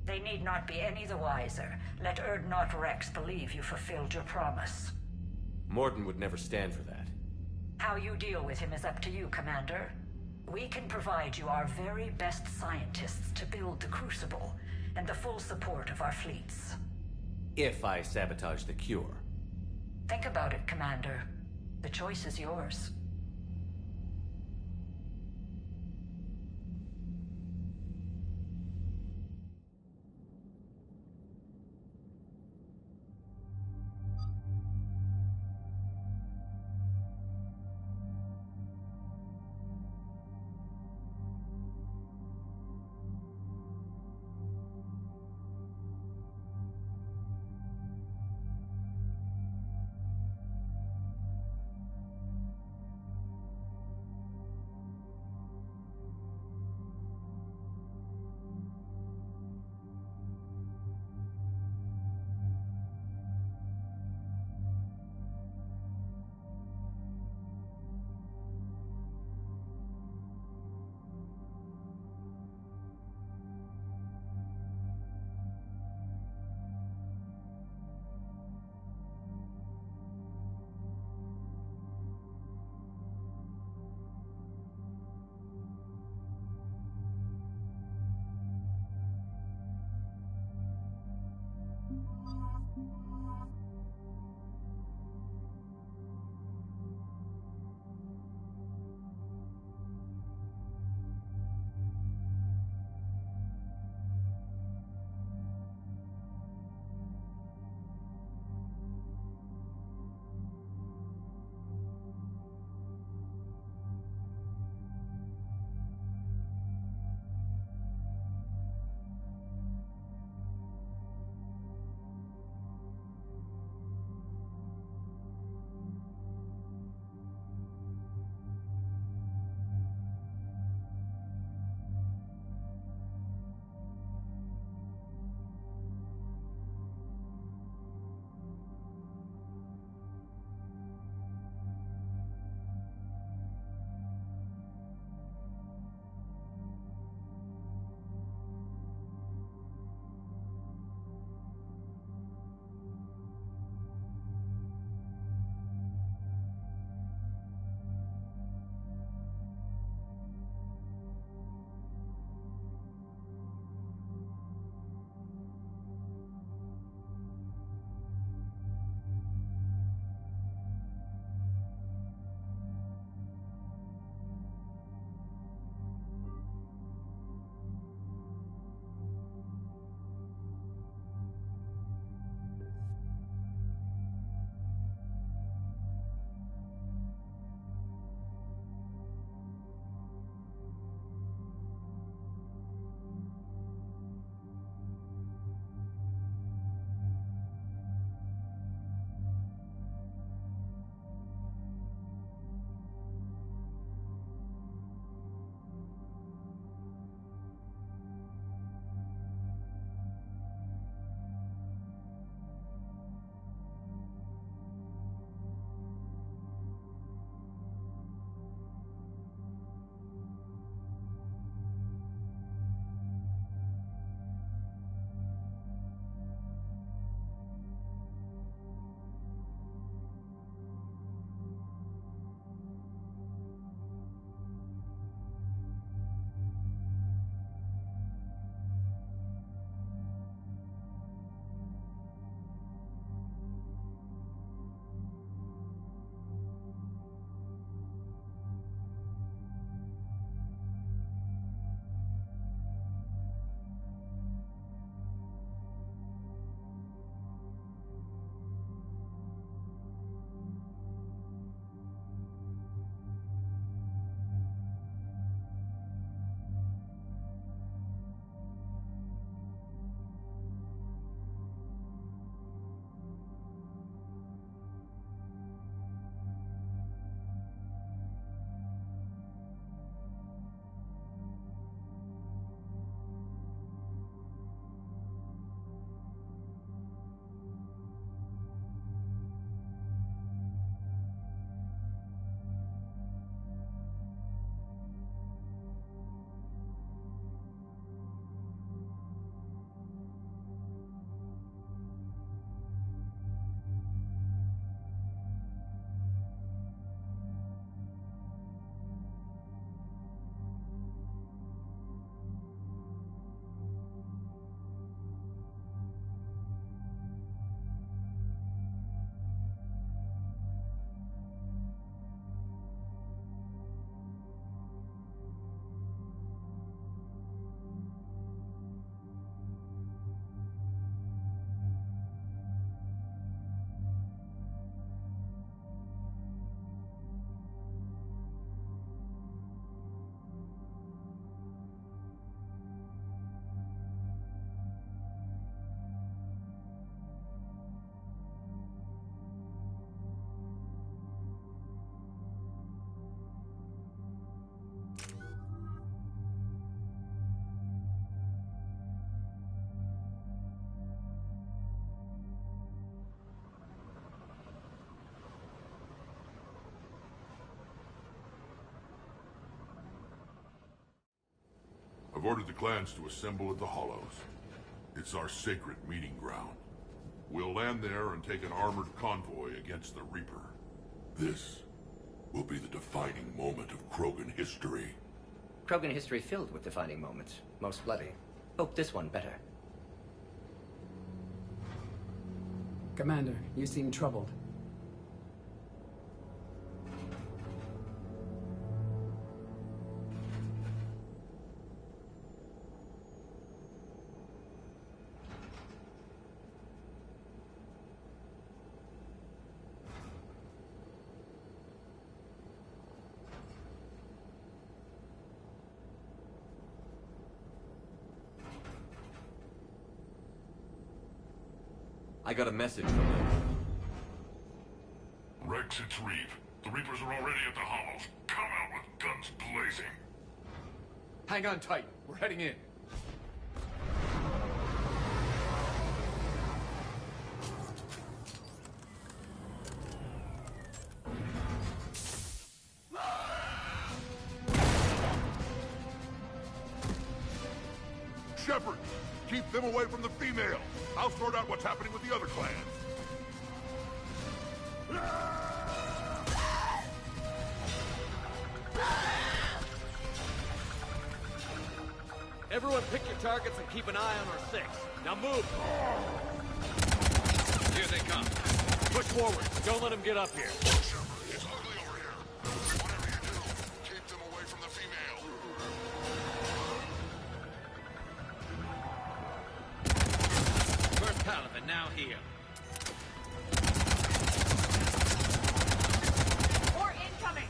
They need not be any the wiser. Let Urdnot Rex believe you fulfilled your promise. Morden would never stand for that. How you deal with him is up to you, Commander. We can provide you our very best scientists to build the Crucible, and the full support of our fleets. If I sabotage the cure. Think about it, Commander. The choice is yours. I've ordered the clans to assemble at the Hollows. It's our sacred meeting ground. We'll land there and take an armored convoy against the Reaper. This will be the defining moment of Krogan history. Krogan history filled with defining moments. Most bloody. Hope this one better. Commander, you seem troubled. I got a message from them. Rex, it's Reeve. The Reapers are already at the Hollows. Come out with guns blazing. Hang on tight. We're heading in. Shepard, keep them away from the female. I'll sort out what's happening with the other clans. Everyone pick your targets and keep an eye on our six. Now move! Here they come. Push forward. Don't let them get up here. Shepard, it's ugly over here. Whatever you do, keep them away from the female. First Paladin, now here. More incoming!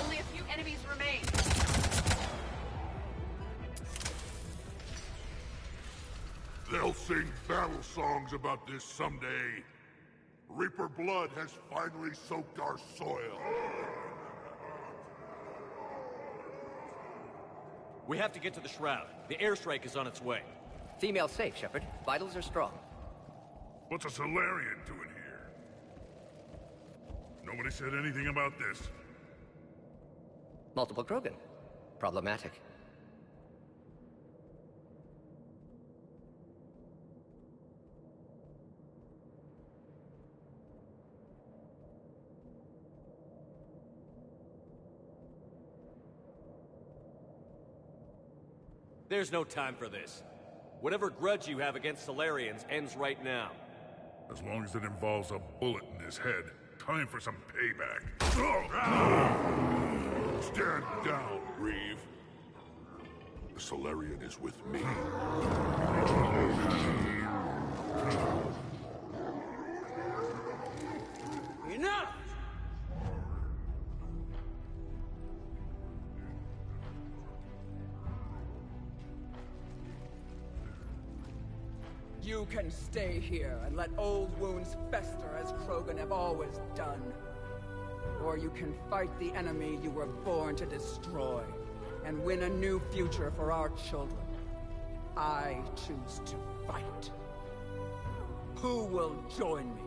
Only a few enemies remain. They'll sing battle songs about this someday. Reaper blood has finally soaked our soil. We have to get to the Shroud. The airstrike is on its way. Female safe, Shepard. Vitals are strong. What's a Solarian doing here? Nobody said anything about this. Multiple Krogan. Problematic. There's no time for this. Whatever grudge you have against Solarians ends right now. As long as it involves a bullet in his head, time for some payback. Stand down, Reeve. The Solarian is with me. Enough! You can stay here and let old wounds fester as Krogan have always done. Or you can fight the enemy you were born to destroy, and win a new future for our children. I choose to fight. Who will join me?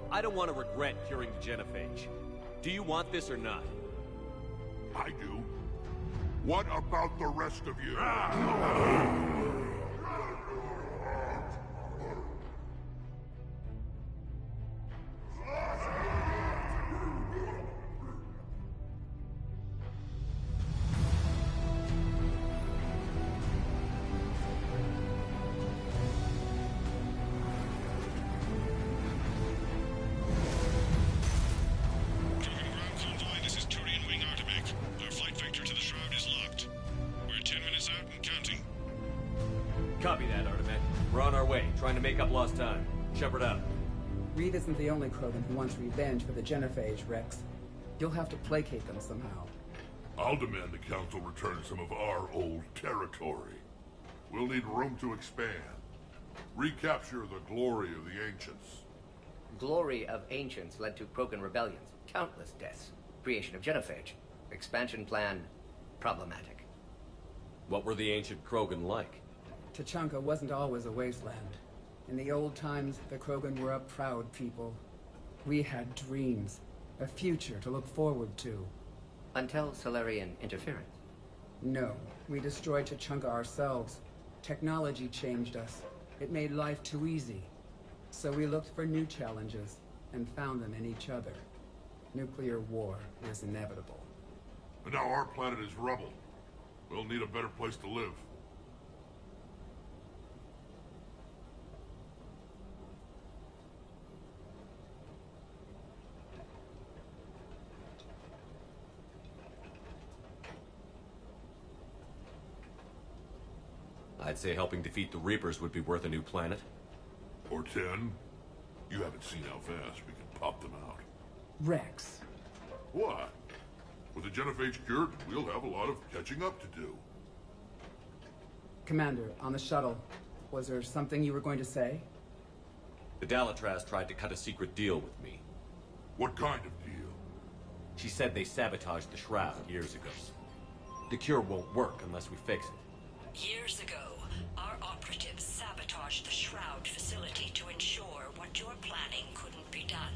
I don't want to regret curing the genophage. Do you want this or not? I do. What about the rest of you? Copy that, Artemet. We're on our way, trying to make up lost time. Shepard out. Reeve isn't the only Krogan who wants revenge for the genophage, Rex. You'll have to placate them somehow. I'll demand the Council return some of our old territory. We'll need room to expand. Recapture the glory of the Ancients. Glory of Ancients led to Krogan rebellions, countless deaths, creation of genophage, expansion plan, problematic. What were the ancient Krogan like? Tachanka wasn't always a wasteland. In the old times, the Krogan were a proud people. We had dreams, a future to look forward to. Until Solarian interference? No, we destroyed Tachanka ourselves. Technology changed us. It made life too easy. So we looked for new challenges, and found them in each other. Nuclear war is inevitable. And now our planet is rubble. We'll need a better place to live. I'd say helping defeat the Reapers would be worth a new planet. Or 10. You haven't seen how fast we can pop them out. Rex. What? With the genophage cured, we'll have a lot of catching up to do. Commander, on the shuttle, was there something you were going to say? The Dalatraz tried to cut a secret deal with me. What kind of deal? She said they sabotaged the Shroud years ago. The cure won't work unless we fix it. Years ago, our operatives sabotaged the Shroud facility to ensure what you're planning couldn't be done.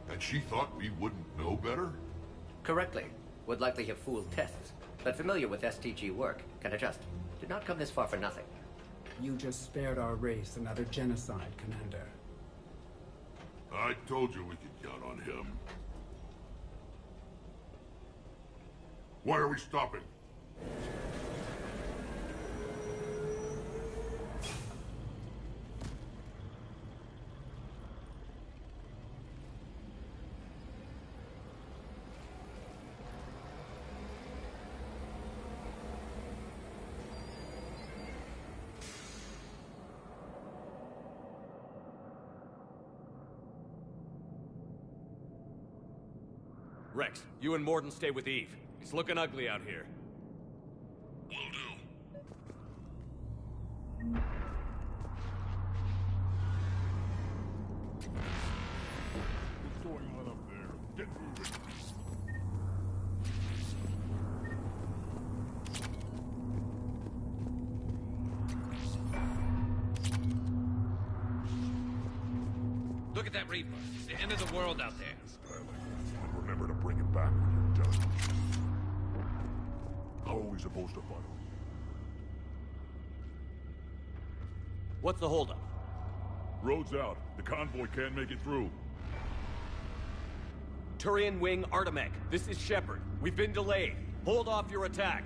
And she thought we wouldn't know better? Correctly. Would likely have fooled tests, but familiar with STG work, can adjust. Did not come this far for nothing. You just spared our race another genocide, Commander. I told you we could count on him. Why are we stopping? Rex, you and Morden stay with Eve. It's looking ugly out here. Will do. What's going on up there? Get moving. Look at that Reaper. It's the end of the world out there. And remember to bring it back when you're done. How are we supposed to fight him? What's the holdup? Road's out. The convoy can't make it through. Turian Wing Artemech, this is Shepard. We've been delayed. Hold off your attack.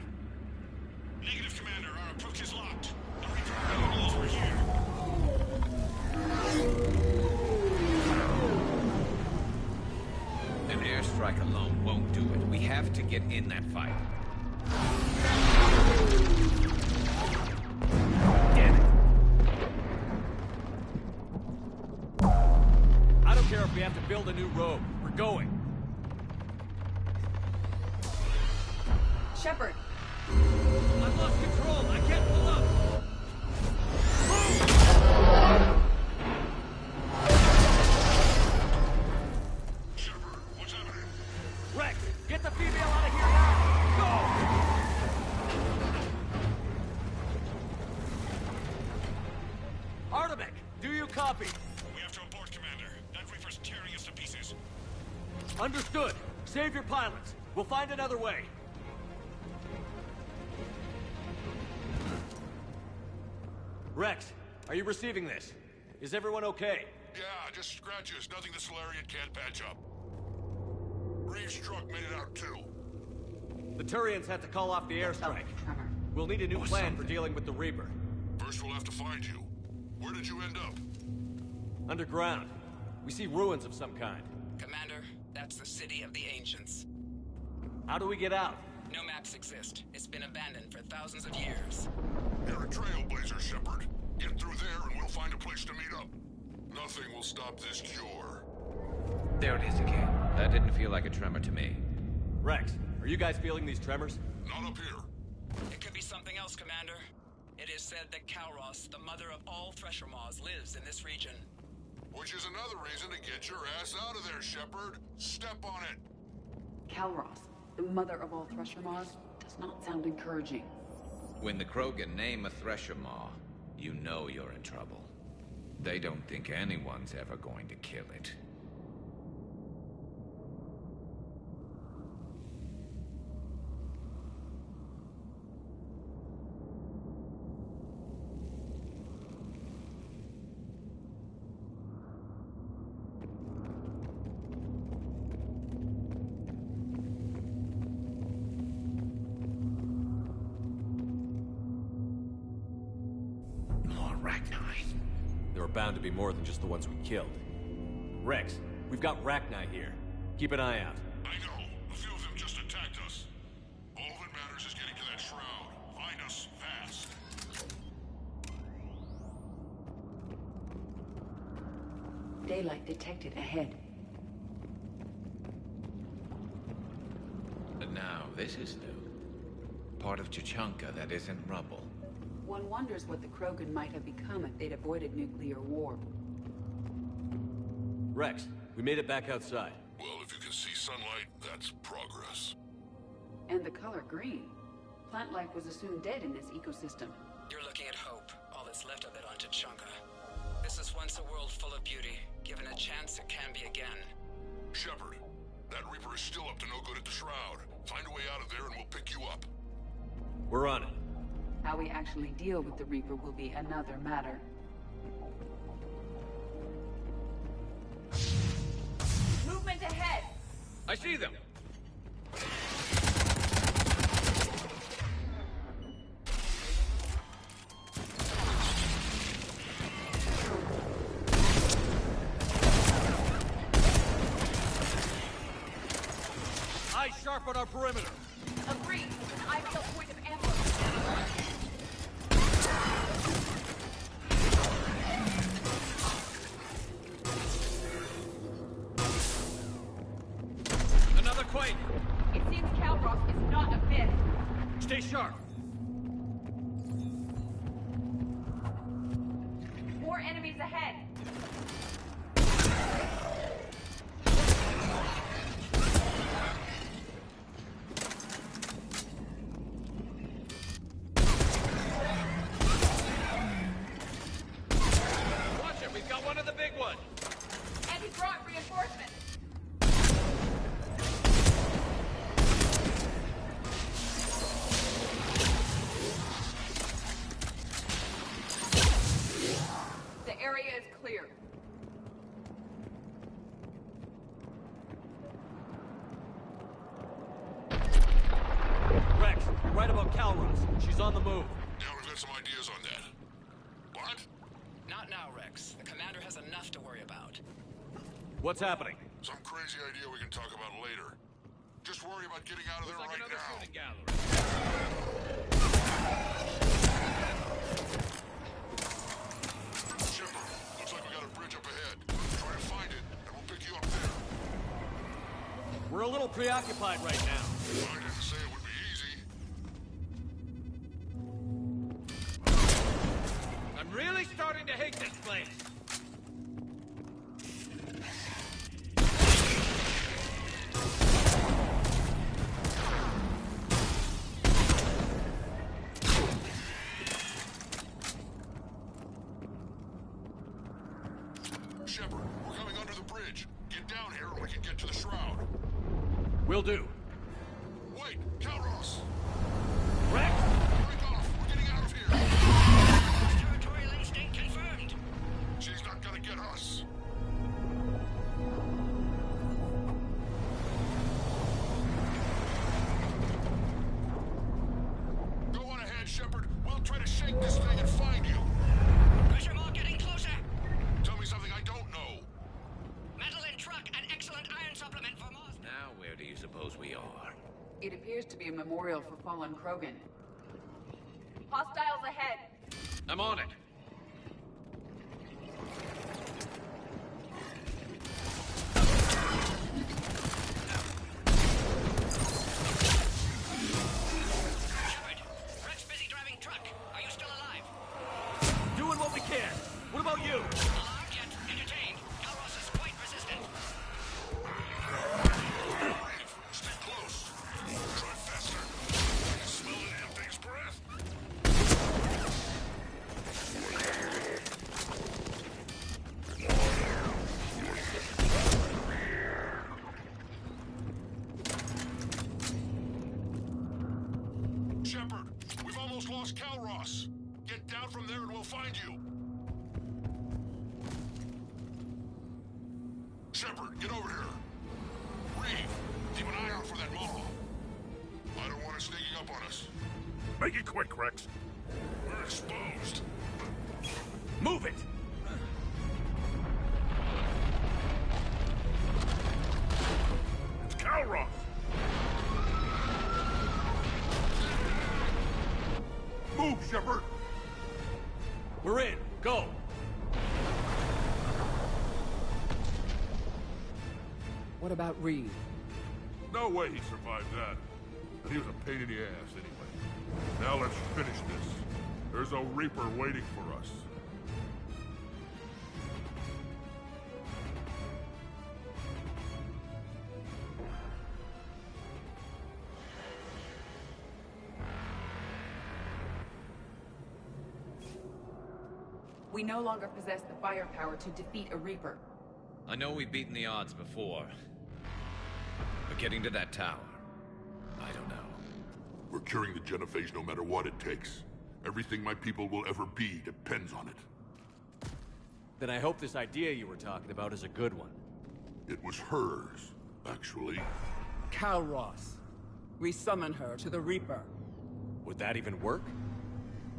Negative, Commander. Our approach is locked. The Reaper knows we're here. An airstrike alone won't do it. We have to get in that fight. Damn it. I don't care if we have to build a new road. We're going. Shepard! I've lost control. I can't pull up. Shepard, what's happening? Rex, get the female out of here now! Go! Artemech, do you copy? We have to abort, Commander. That Reaper's tearing us to pieces. Understood. Save your pilots. We'll find another way. Rex, are you receiving this? Is everyone okay? Yeah, just scratches. Nothing the Solarian can't patch up. Reeves' truck made it out too. The Turians had to call off the airstrike. We'll need a new plan for dealing with the Reaper. First we'll have to find you. Where did you end up? Underground. We see ruins of some kind. Commander, that's the city of the Ancients. How do we get out? No maps exist. It's been abandoned for thousands of years. You're a trailblazer, Shepard. Get through there and we'll find a place to meet up. Nothing will stop this cure. There it is again. That didn't feel like a tremor to me. Rex, Are you guys feeling these tremors? Not up here. It could be something else, Commander. It is said that Kalros, the mother of all Thresher Maws, lives in this region. Which is another reason to get your ass out of there, Shepard. Step on it. Kalros, the mother of all Thresher Maws, does not sound encouraging. When the Krogan name a Thresher Maw, you know you're in trouble. They don't think anyone's ever going to kill it. There are bound to be more than just the ones we killed. Rex, we've got Rachni here. Keep an eye out. I know. A few of them just attacked us. All that matters is getting to that shroud. Find us fast. Daylight detected ahead. And now, this is new. Part of Tuchanka that isn't rubble. One wonders what the Krogan might have become if they'd avoided nuclear war. Rex, we made it back outside. Well, if you can see sunlight, that's progress. And the color green. Plant life was assumed dead in this ecosystem. You're looking at hope, all that's left of it on Tuchanka. This is once a world full of beauty. Given a chance, it can be again. Shepard, that Reaper is still up to no good at the Shroud. Find a way out of there and we'll pick you up. We're on it. How we actually deal with the Reaper will be another matter. Movement ahead! I see them! Eyes sharp on our perimeter. Agreed. An ideal point of ambush. Another Quake. It seems Kalros is not a myth. Stay sharp. More enemies ahead. Watch it, we've got one of the big ones. And he brought reinforcements. The area is clear. Rex, you're right about Kalros. She's on the move. Now we've got some ideas on that. What? Not now, Rex. The commander has enough to worry about. What's happening? Some crazy idea we can talk about later. Just worry about getting out of there Looks like right another now. shooting gallery. Shepard, looks like we got a bridge up ahead. Try to find it, and we'll pick you up there. We're a little preoccupied right now. I didn't say it would be easy. I'm really starting to hate this place. Shepard, we're coming under the bridge. Get down here and we can get to the Shroud. Will do. Wait, Kalros! Rex! Break off! We're getting out of here! Territorial instinct confirmed. She's not gonna get us. Go on ahead, Shepard. We'll try to shake this thing and find you. Pressure mark getting closer. Tell me something I don't know. Metal in truck and excellent iron supplement for Mars. Now, where do you suppose we are? It appears to be a memorial for fallen Krogan. Hostiles ahead. I'm on it. What about you? Alarmed yet entertained. Kalros is quite resistant. Stay close. Try faster. Smell the damn thing's breath. Shepard, we've almost lost Kalros. Get down from there and we'll find you. Shepard, get over here. Reeve, keep an eye out for that Maw. I don't want it sneaking up on us. Make it quick, Rex. We're exposed. Move it! It's Kalros! Move, Shepard! We're in. Go! What about Reeve? No way he survived that. And he was a pain in the ass anyway. Now let's finish this. There's a Reaper waiting for us. We no longer possess the firepower to defeat a Reaper. I know we've beaten the odds before. But getting to that tower, I don't know. We're curing the genophage no matter what it takes. Everything my people will ever be depends on it. Then I hope this idea you were talking about is a good one. It was hers, actually. Kalros. We summon her to the Reaper. Would that even work?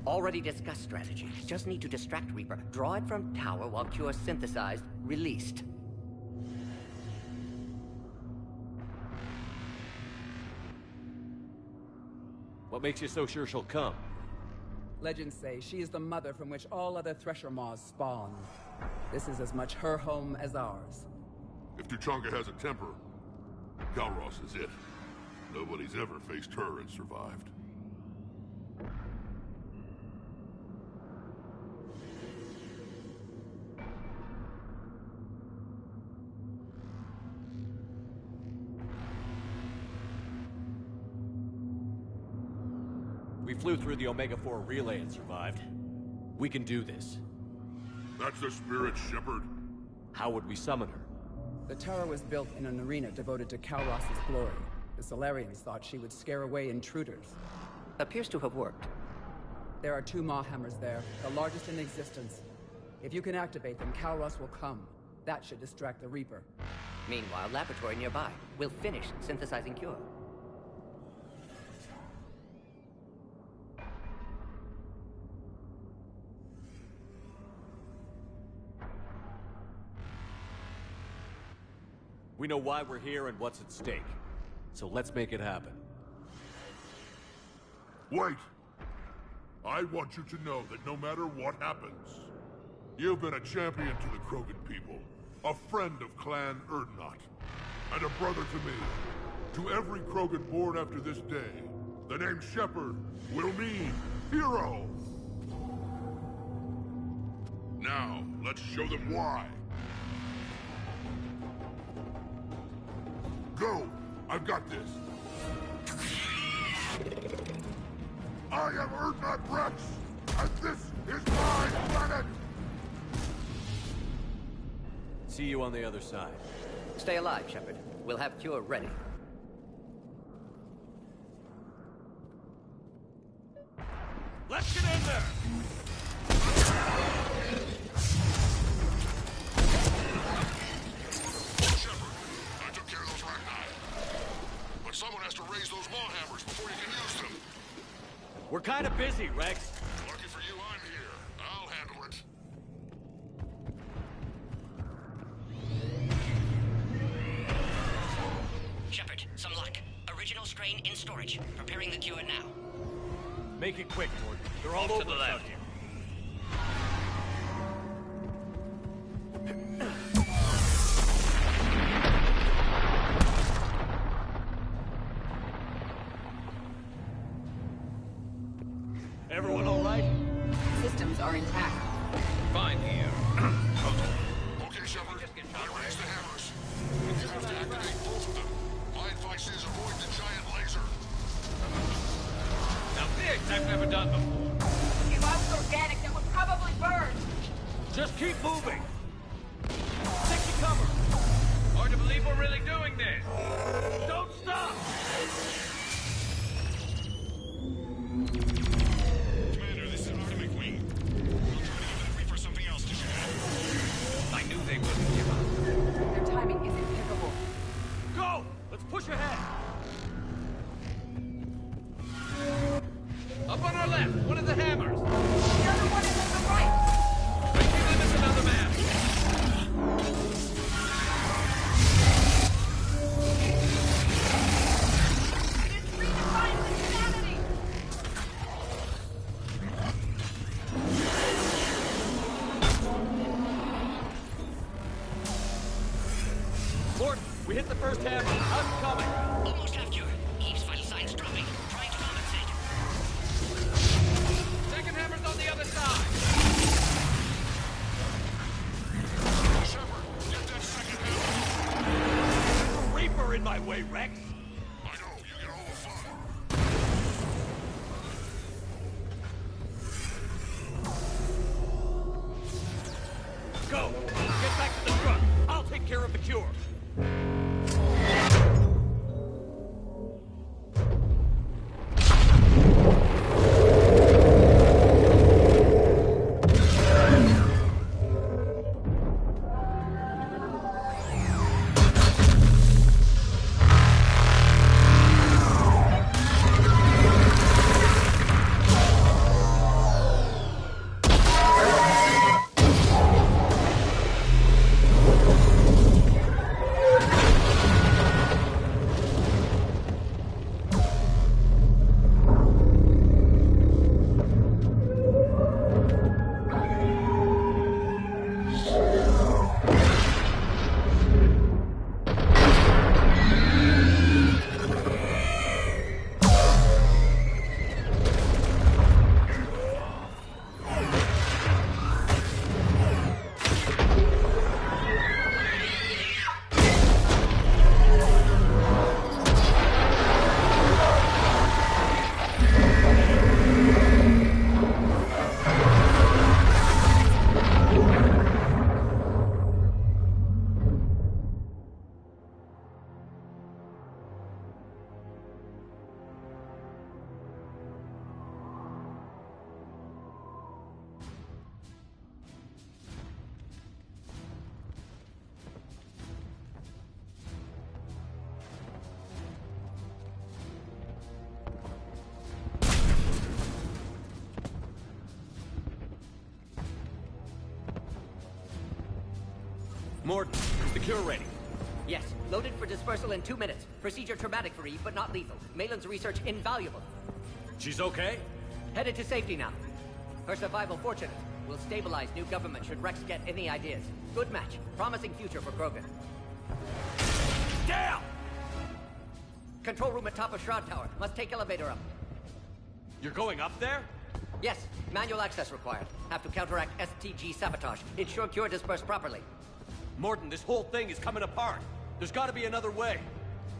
Already discussed strategy. Just need to distract Reaper. Draw it from tower while Cure synthesized, released. What makes you so sure she'll come? Legends say she is the mother from which all other Thresher Maws spawn. This is as much her home as ours. If Tuchanka has a temper, Kalros is it. Nobody's ever faced her and survived. We flew through the Omega-4 relay and survived. We can do this. That's the spirit, Shepard. How would we summon her? The tower was built in an arena devoted to Kalros' glory. The Solarians thought she would scare away intruders. Appears to have worked. There are 2 Maw hammers there, the largest in existence. If you can activate them, Kalros will come. That should distract the Reaper. Meanwhile, laboratory nearby. We'll finish synthesizing Cure. We know why we're here and what's at stake. So let's make it happen. Wait! I want you to know that no matter what happens, you've been a champion to the Krogan people, a friend of Clan Erdnot, and a brother to me. To every Krogan born after this day, the name Shepard will mean hero! Now, let's show them why. Go! I've got this! I am Erdnot Rex, and this is my planet! See you on the other side. Stay alive, Shepard. We'll have Cure ready. Let's get in there! Someone has to raise those Maw hammers before you can use them. We're kind of busy, Rex. Lucky for you, I'm here. I'll handle it. Shepard, some luck. Original strain in storage. Preparing the Cure now. Make it quick, Gordon. They're all over us out here. Systems are intact. Fine here. done before. If I was organic, that would probably burn. Just keep moving. Take your cover. Hard to believe we're really doing this. Don't stop! Commander, this is Artemis Wing. We'll try to give the Reaper something else to shoot at. I knew they wouldn't give up. Their timing is impeccable. Go! Let's push ahead! Up on our left, one of the hammers. The other one is on the right. I think we miss another man. This redefines insanity. Morton, we hit the first hammer. How's it coming? Almost have cure. Eve's vital signs dropping. Trying to compensate. Second hammer's on the other side. Shepard, get that second hammer. Reaper in my way, Rex. I know, you get all the fun. Go! Get back to the truck. I'll take care of the cure. Morton, is the cure ready? Yes, loaded for dispersal in 2 minutes. Procedure traumatic for Eve, but not lethal. Malin's research invaluable. She's okay? Headed to safety now. Her survival fortunate. Will stabilize new government should Rex get any ideas. Good match. Promising future for Krogan. Damn! Control room at top of Shroud Tower. Must take elevator up. You're going up there? Yes, manual access required. Have to counteract STG sabotage. Ensure cure dispersed properly. Morton, this whole thing is coming apart. There's gotta be another way.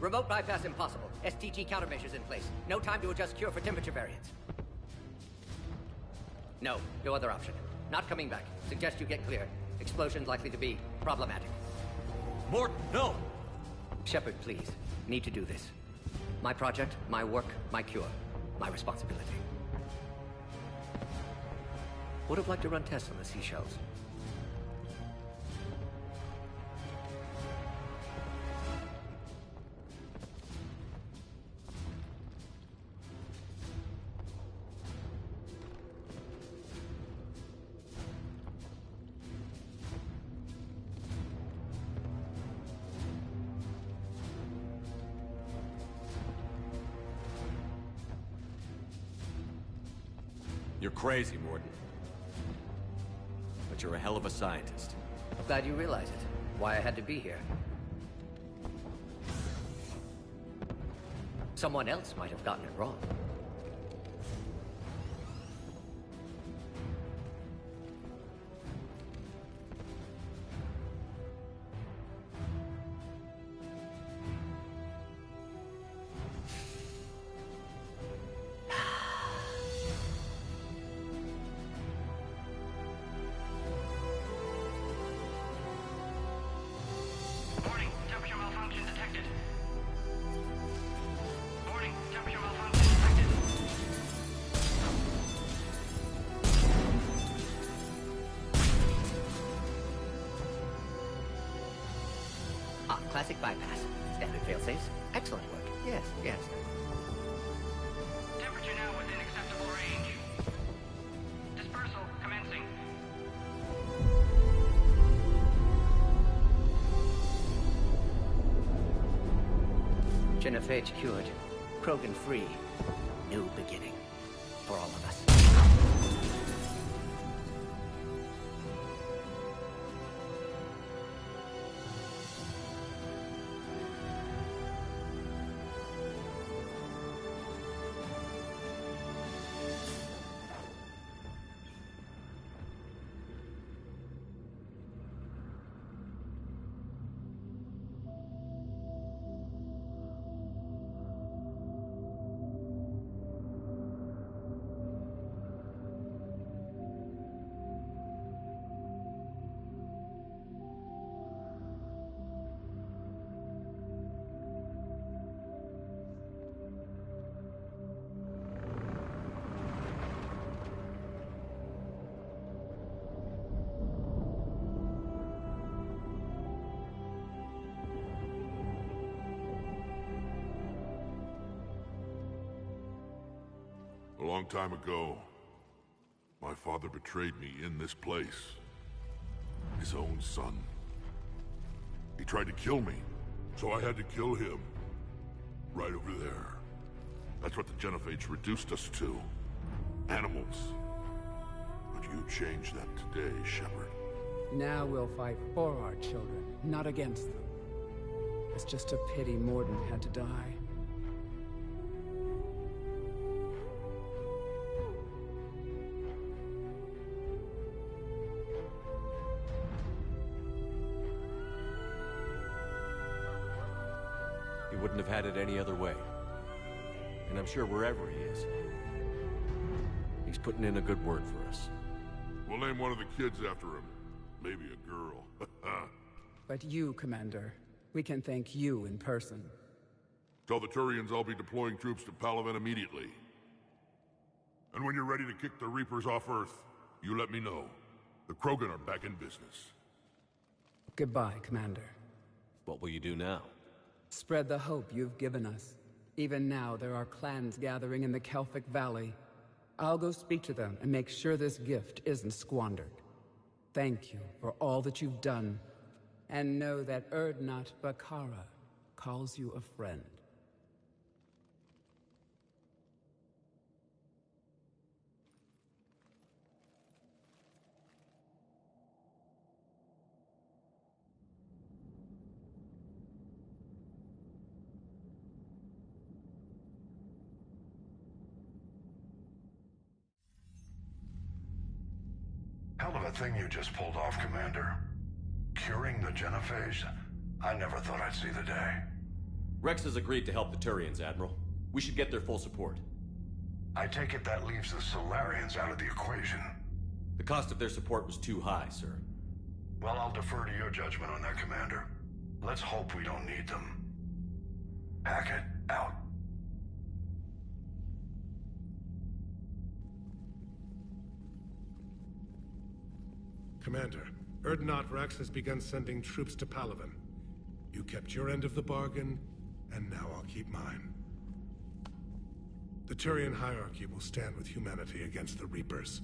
Remote bypass impossible. STG countermeasures in place. No time to adjust cure for temperature variance. No other option. Not coming back. Suggest you get clear. Explosion's likely to be problematic. Morton, no! Shepard, please. Need to do this. My project, my work, my cure. My responsibility. Would have liked to run tests on the seashells. You're crazy, Morton. But you're a hell of a scientist. Glad you realize it. Why I had to be here. Someone else might have gotten it wrong. classic bypass. Standard failsafes. Excellent work. Yes, yes. Temperature now within acceptable range. Dispersal commencing. Genophage cured. Krogan free. New beginning. For all of us. A long time ago, my father betrayed me in this place. His own son. He tried to kill me, so I had to kill him. Right over there. That's what the Genophage reduced us to. Animals. But you changed that today, Shepard. Now we'll fight for our children, not against them. It's just a pity Morden had to die. He wouldn't have had it any other way. And I'm sure wherever he is, he's putting in a good word for us. We'll name one of the kids after him. Maybe a girl. But you, Commander, we can thank you in person. Tell the Turians I'll be deploying troops to Palaven immediately. And when you're ready to kick the Reapers off Earth, you let me know. The Krogan are back in business. Goodbye, Commander. What will you do now? Spread the hope you've given us. Even now, there are clans gathering in the Kelphic Valley. I'll go speak to them and make sure this gift isn't squandered. Thank you for all that you've done, and know that Urdnot Bakara calls you a friend. Hell of a thing you just pulled off, Commander. Curing the Genophage? I never thought I'd see the day. Rex has agreed to help the Turians, Admiral. We should get their full support. I take it that leaves the Solarians out of the equation. The cost of their support was too high, sir. Well, I'll defer to your judgment on that, Commander. Let's hope we don't need them. Hackett, out. Commander, Urdnot Rex has begun sending troops to Palaven. You kept your end of the bargain, and now I'll keep mine. The Turian hierarchy will stand with humanity against the Reapers.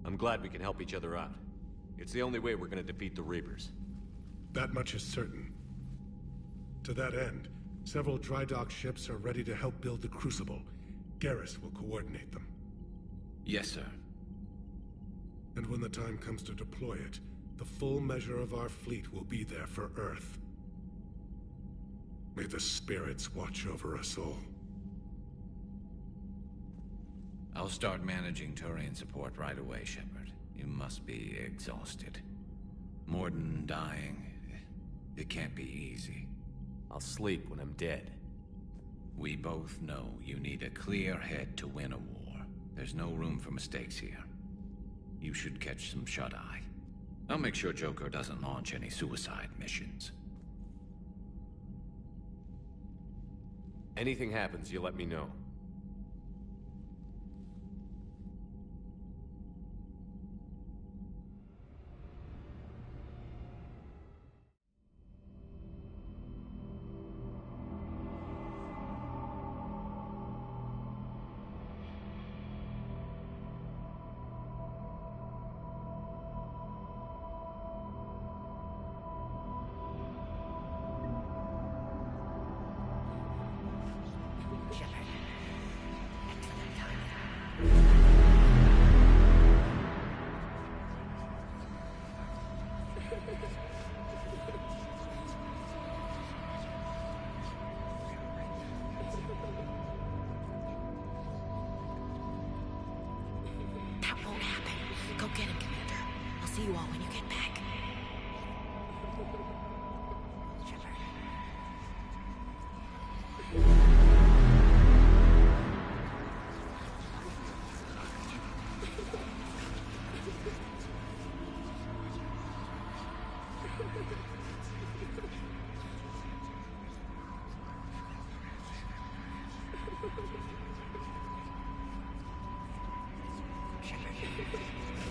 I'm glad we can help each other out. It's the only way we're gonna defeat the Reapers. That much is certain. To that end, several dry dock ships are ready to help build the Crucible. Garrus will coordinate them. Yes, sir. And when the time comes to deploy it, the full measure of our fleet will be there for Earth. May the spirits watch over us all. I'll start managing Turian support right away, Shepard. You must be exhausted. Morden dying, it can't be easy. I'll sleep when I'm dead. We both know you need a clear head to win a war. There's no room for mistakes here. You should catch some shut-eye. I'll make sure Joker doesn't launch any suicide missions. Anything happens, you let me know. That won't happen. Go get him, Commander. I'll see you all when you get back.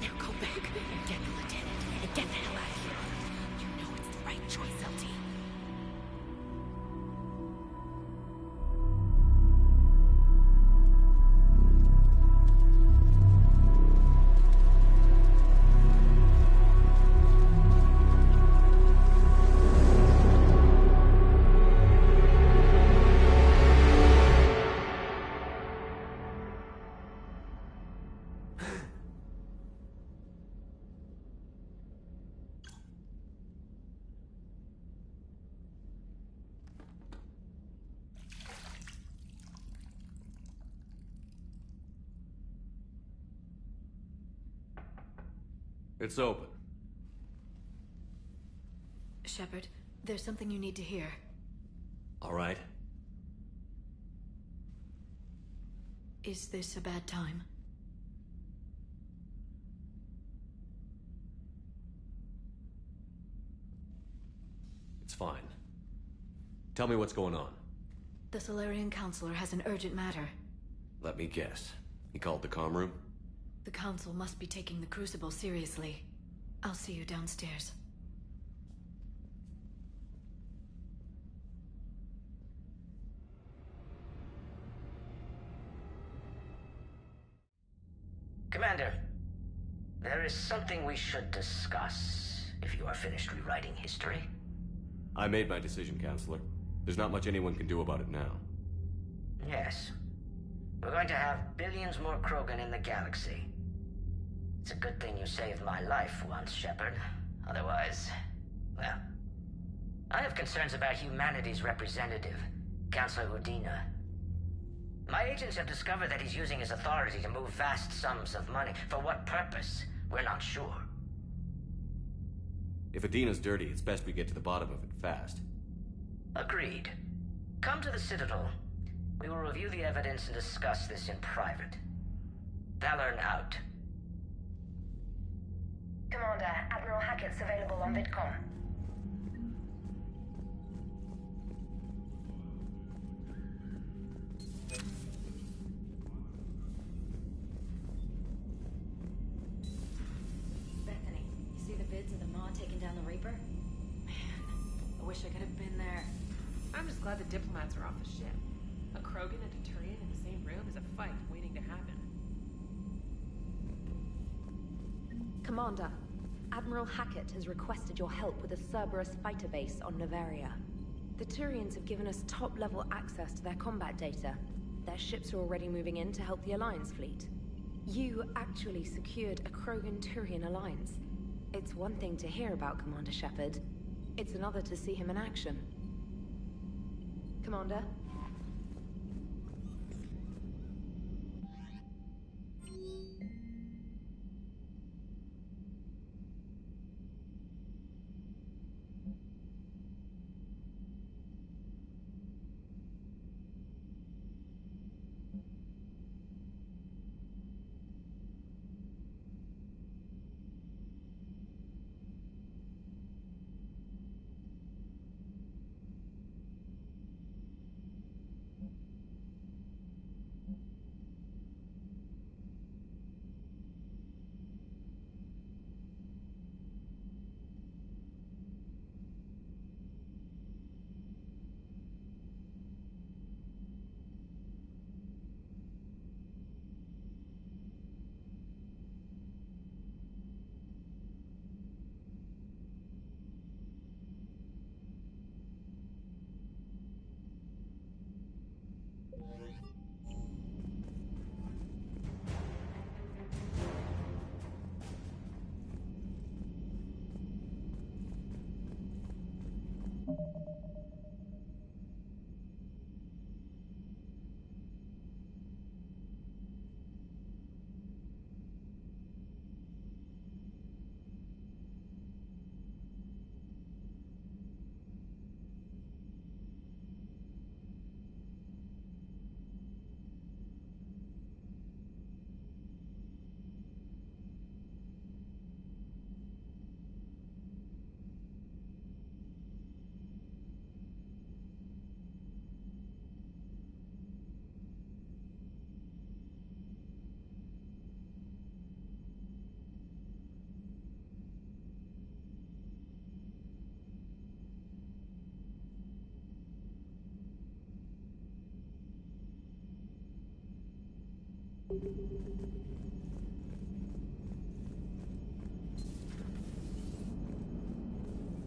Now go back and get the lieutenant and get the hell out of here. You know it's the right choice, LT. It's open. Shepard, there's something you need to hear. All right. Is this a bad time? It's fine. Tell me what's going on. The Solarian Counselor has an urgent matter. Let me guess. He called the comm room? The Council must be taking the Crucible seriously. I'll see you downstairs. Commander, there is something we should discuss, if you are finished rewriting history. I made my decision, Counselor. There's not much anyone can do about it now. Yes. We're going to have billions more Krogan in the galaxy. It's a good thing you saved my life once, Shepard. Otherwise, well... I have concerns about humanity's representative, Councilor Udina. My agents have discovered that he's using his authority to move vast sums of money. For what purpose? We're not sure. If Adina's dirty, it's best we get to the bottom of it fast. Agreed. Come to the Citadel. We will review the evidence and discuss this in private. Valorn out. Commander, Admiral Hackett's available on VidCom. Bethany, you see the vids of the Maw taking down the Reaper? Man, I wish I could have been there. I'm just glad the diplomats are off the ship. A Krogan and a Turian in the same room is a fight waiting to happen. Commander, Admiral Hackett has requested your help with a Cerberus fighter base on Novaria. The Turians have given us top-level access to their combat data. Their ships are already moving in to help the Alliance fleet. You actually secured a Krogan-Turian alliance. It's one thing to hear about Commander Shepard. It's another to see him in action. Commander?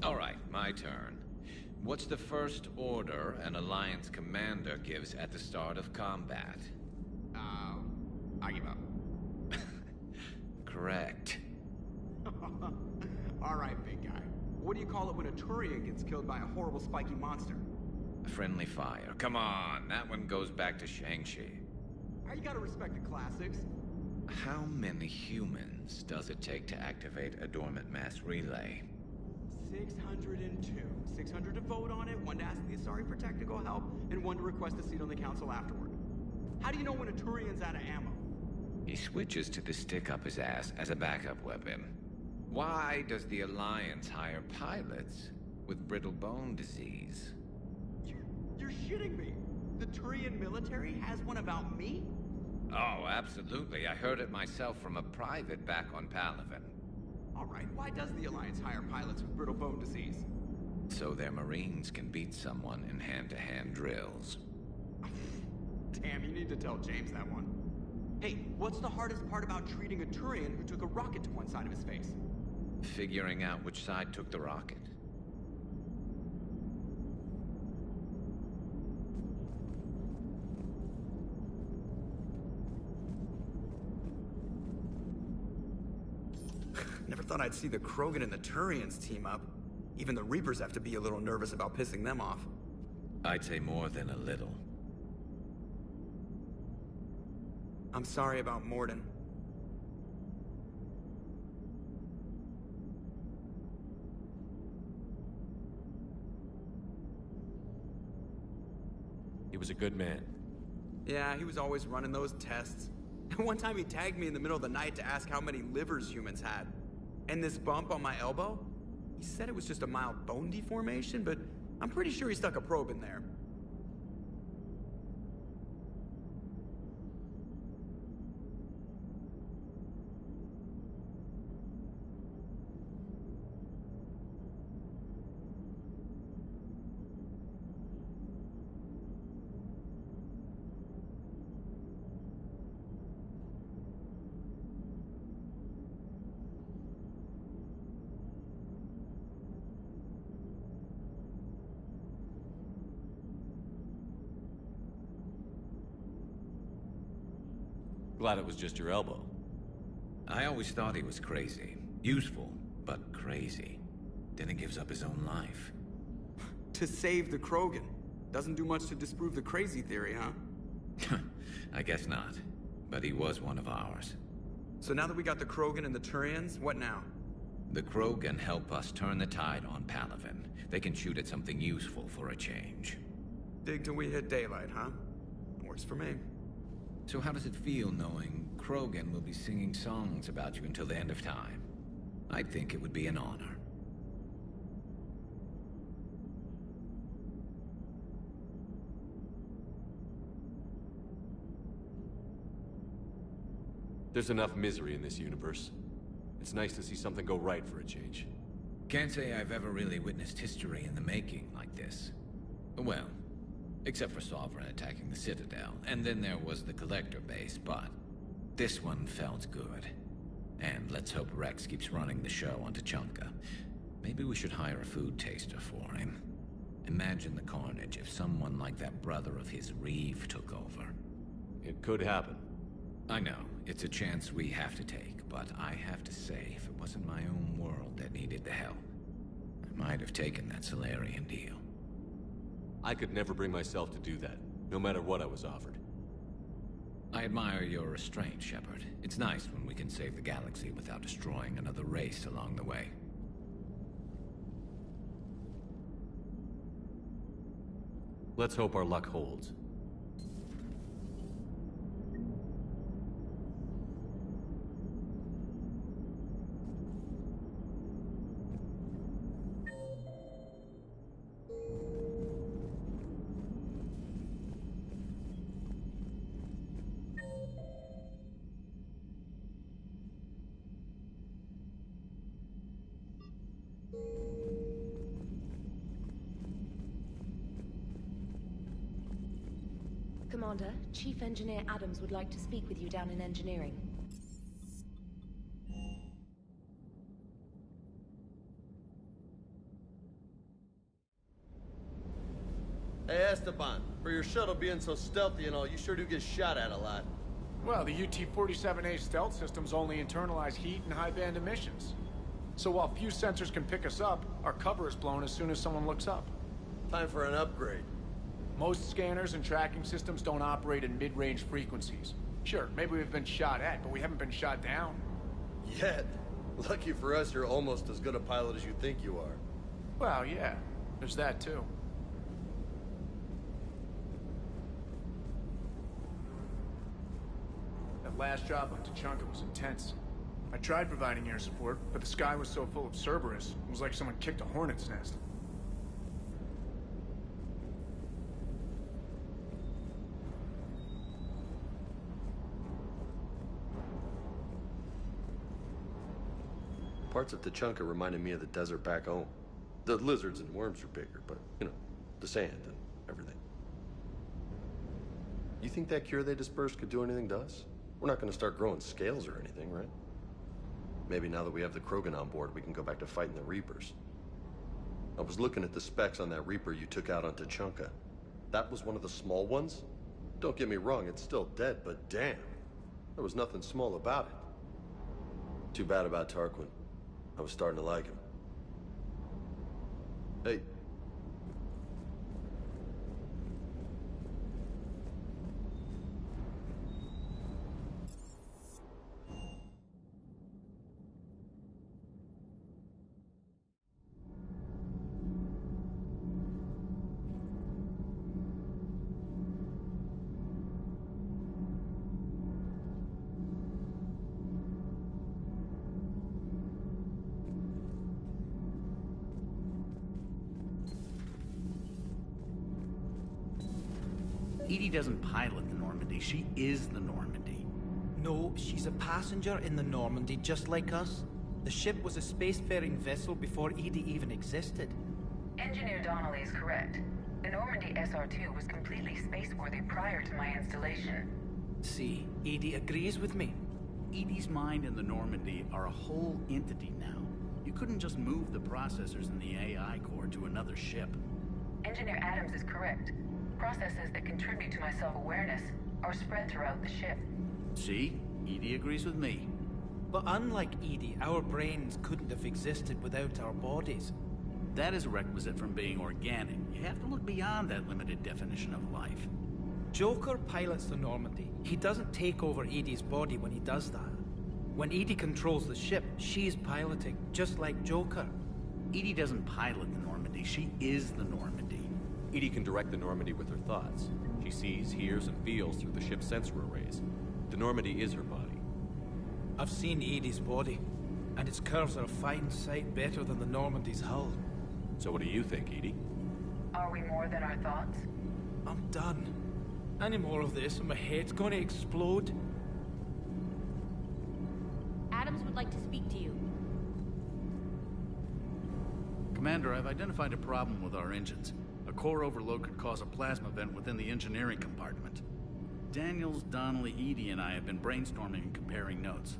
All right, my turn. What's the first order an Alliance commander gives at the start of combat? I give up. Correct. All right, big guy. What do you call it when a Turian gets killed by a horrible spiky monster? Friendly fire. Come on, that one goes back to Shang-Chi. You gotta respect the classics. How many humans does it take to activate a dormant mass relay? 602. 600 to vote on it, 1 to ask the Asari for technical help, and 1 to request a seat on the council afterward. How do you know when a Turian's out of ammo? He switches to the stick up his ass as a backup weapon. Why does the Alliance hire pilots with brittle bone disease? You're shitting me. The Turian military has one about me? Oh, absolutely. I heard it myself from a private back on Palaven. All right, why does the Alliance hire pilots with brittle bone disease? So their Marines can beat someone in hand-to-hand drills. Damn, you need to tell James that one. Hey, what's the hardest part about treating a Turian who took a rocket to one side of his face? Figuring out which side took the rocket. Never thought I'd see the Krogan and the Turians team up. Even the Reapers have to be a little nervous about pissing them off. I'd say more than a little. I'm sorry about Morden. He was a good man. Yeah, he was always running those tests. One time he tagged me in the middle of the night to ask how many livers humans had. And this bump on my elbow? He said it was just a mild bone deformation, but I'm pretty sure he stuck a probe in there. Glad it was just your elbow. I always thought he was crazy. Useful, but crazy. Then he gives up his own life. To save the Krogan. Doesn't do much to disprove the crazy theory, huh? I guess not. But he was one of ours. So now that we got the Krogan and the Turians, what now? The Krogan help us turn the tide on Palaven. They can shoot at something useful for a change. Dig till we hit daylight, huh? Works for me. So how does it feel knowing Krogan will be singing songs about you until the end of time? I think it would be an honor. There's enough misery in this universe. It's nice to see something go right for a change. Can't say I've ever really witnessed history in the making like this. Well, except for Sovereign attacking the Citadel, and then there was the Collector base, but this one felt good. And let's hope Rex keeps running the show on Tuchanka. Maybe we should hire a food taster for him. Imagine the carnage if someone like that brother of his, Reeve, took over. It could happen. I know, it's a chance we have to take, but I have to say, if it wasn't my own world that needed the help, I might have taken that Solarian deal. I could never bring myself to do that, no matter what I was offered. I admire your restraint, Shepard. It's nice when we can save the galaxy without destroying another race along the way. Let's hope our luck holds. Commander, Chief Engineer Adams would like to speak with you down in engineering. Hey, Esteban, for your shuttle being so stealthy and all, you sure do get shot at a lot. Well, the UT-47A stealth systems only internalize heat and high-band emissions. So while few sensors can pick us up, our cover is blown as soon as someone looks up. Time for an upgrade. Most scanners and tracking systems don't operate in mid-range frequencies. Sure, maybe we've been shot at, but we haven't been shot down. Yet. Lucky for us, you're almost as good a pilot as you think you are. Well, yeah. There's that, too. That last job on Tuchanka was intense. I tried providing air support, but the sky was so full of Cerberus, it was like someone kicked a hornet's nest. Parts of Tuchanka reminded me of the desert back home. The lizards and worms are bigger, but, you know, the sand and everything. You think that cure they dispersed could do anything to us? We're not gonna start growing scales or anything, right? Maybe now that we have the Krogan on board, we can go back to fighting the Reapers. I was looking at the specs on that Reaper you took out on Tuchanka. That was one of the small ones? Don't get me wrong, it's still dead, but damn. There was nothing small about it. Too bad about Tarquin. I was starting to like him. Hey. EDI doesn't pilot the Normandy, she is the Normandy. No, she's a passenger in the Normandy, just like us. The ship was a spacefaring vessel before EDI even existed. Engineer Donnelly is correct. The Normandy SR-2 was completely spaceworthy prior to my installation. See, EDI agrees with me. EDI's mind and the Normandy are a whole entity now. You couldn't just move the processors in the AI core to another ship. Engineer Adams is correct. Processes that contribute to my self-awareness are spread throughout the ship. See? EDI agrees with me. But unlike EDI, our brains couldn't have existed without our bodies. That is a requisite from being organic. You have to look beyond that limited definition of life. Joker pilots the Normandy. He doesn't take over EDI's body when he does that. When EDI controls the ship, she's piloting, just like Joker. EDI doesn't pilot the Normandy, she is the Normandy. EDI can direct the Normandy with her thoughts. She sees, hears, and feels through the ship's sensor arrays. The Normandy is her body. I've seen EDI's body, and its curves are a fine sight better than the Normandy's hull. So what do you think, EDI? Are we more than our thoughts? I'm done. Any more of this and my head's gonna explode. Adams would like to speak to you. Commander, I've identified a problem with our engines. A core overload could cause a plasma vent within the engineering compartment. Daniels, Donnelly, EDI, and I have been brainstorming and comparing notes.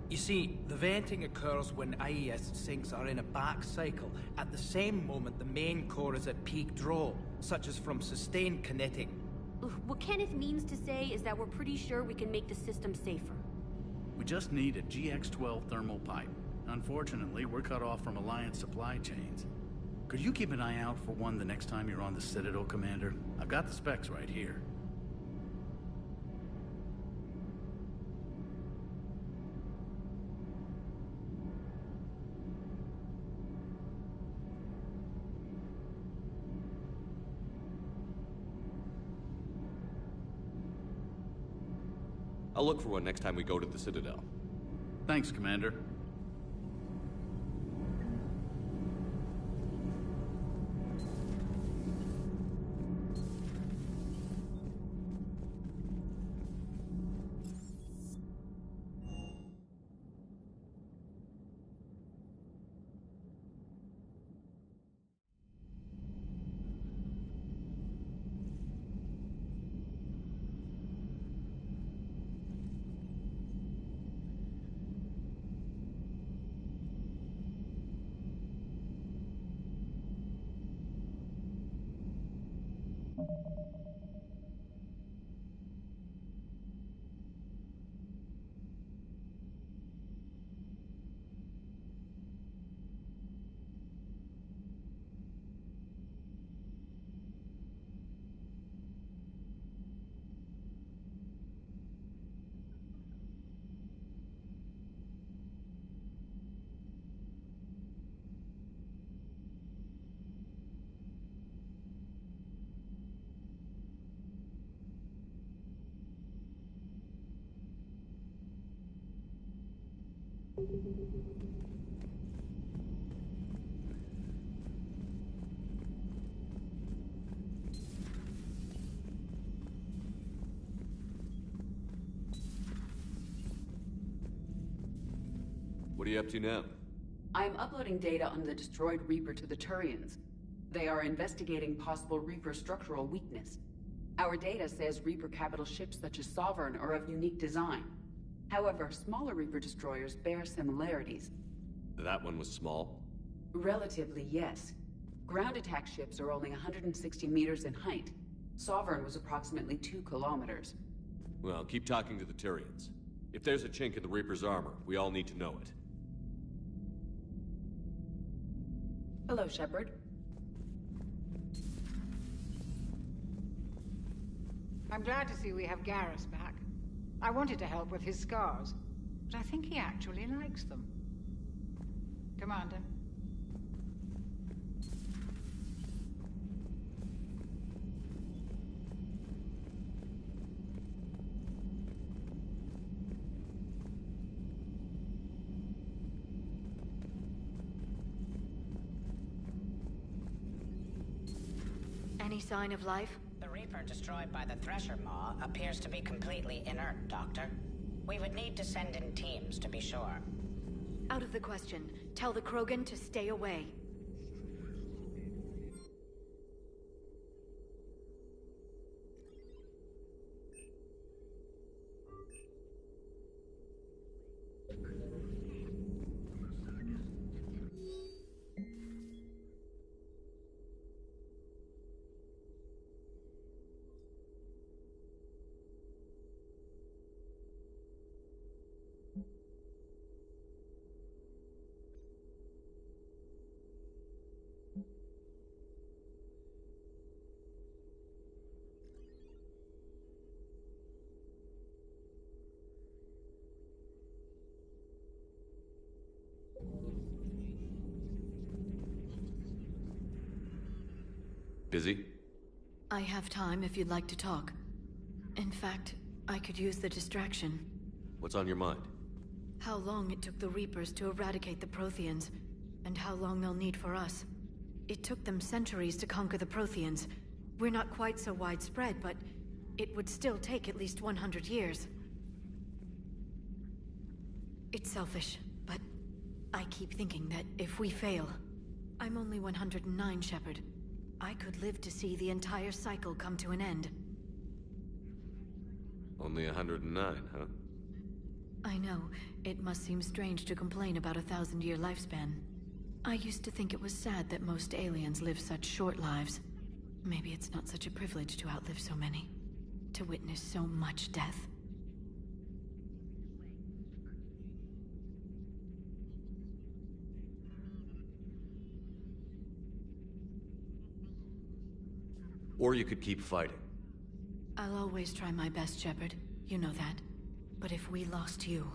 You see, the venting occurs when IES sinks are in a back cycle. At the same moment, the main core is at peak draw, such as from sustained kinetic. What Kenneth means to say is that we're pretty sure we can make the system safer. We just need a GX-12 thermal pipe. Unfortunately, we're cut off from Alliance supply chains. Could you keep an eye out for one the next time you're on the Citadel, Commander? I've got the specs right here. I'll look for one next time we go to the Citadel. Thanks, Commander. What are you up to now? I am uploading data on the destroyed Reaper to the Turians. They are investigating possible Reaper structural weakness. Our data says Reaper capital ships such as Sovereign are of unique design. However, smaller Reaper destroyers bear similarities. That one was small? Relatively, yes. Ground attack ships are only 160 meters in height. Sovereign was approximately 2 kilometers. Well, keep talking to the Tyrians. If there's a chink in the Reaper's armor, we all need to know it. Hello, Shepard. I'm glad to see we have Garrus back. I wanted to help with his scars, but I think he actually likes them. Commander. Any sign of life? The Reaper destroyed by the Thresher Maw appears to be completely inert, Doctor. We would need to send in teams to be sure. Out of the question. Tell the Krogan to stay away. Busy? I have time if you'd like to talk. In fact, I could use the distraction. What's on your mind? How long it took the Reapers to eradicate the Protheans, and how long they'll need for us. It took them centuries to conquer the Protheans. We're not quite so widespread, but it would still take at least 100 years. It's selfish, but I keep thinking that if we fail... I'm only 109, Shepard. I could live to see the entire cycle come to an end. Only 109, huh? I know. It must seem strange to complain about a 1,000-year lifespan. I used to think it was sad that most aliens live such short lives. Maybe it's not such a privilege to outlive so many. To witness so much death. Or you could keep fighting. I'll always try my best, Shepard. You know that. But if we lost you...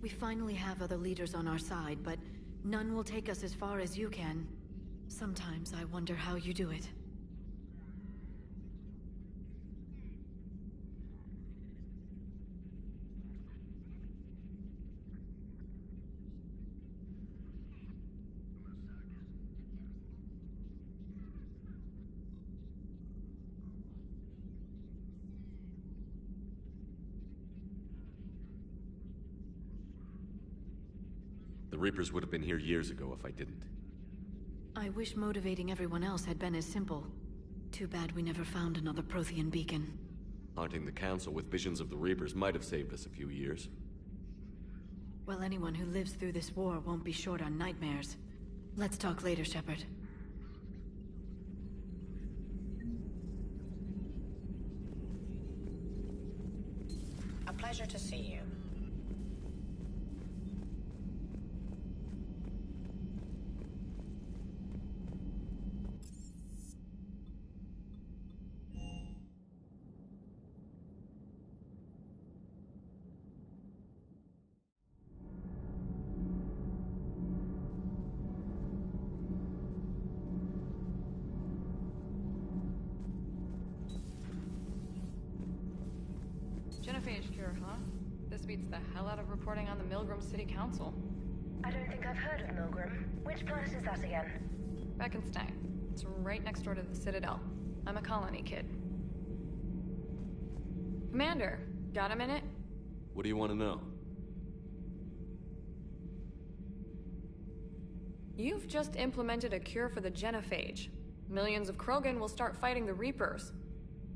We finally have other leaders on our side, but none will take us as far as you can. Sometimes I wonder how you do it. The Reapers would have been here years ago if I didn't. I wish motivating everyone else had been as simple. Too bad we never found another Prothean beacon. Haunting the Council with visions of the Reapers might have saved us a few years. Well, anyone who lives through this war won't be short on nightmares. Let's talk later, Shepard. to see you. Genophage cure, huh? This beats the hell out of reporting on the Milgram City Council. I don't think I've heard of Milgram. Which planet is that again? Beckenstein. It's right next door to the Citadel. I'm a colony kid. Commander, got a minute? What do you want to know? You've just implemented a cure for the genophage. Millions of Krogan will start fighting the Reapers.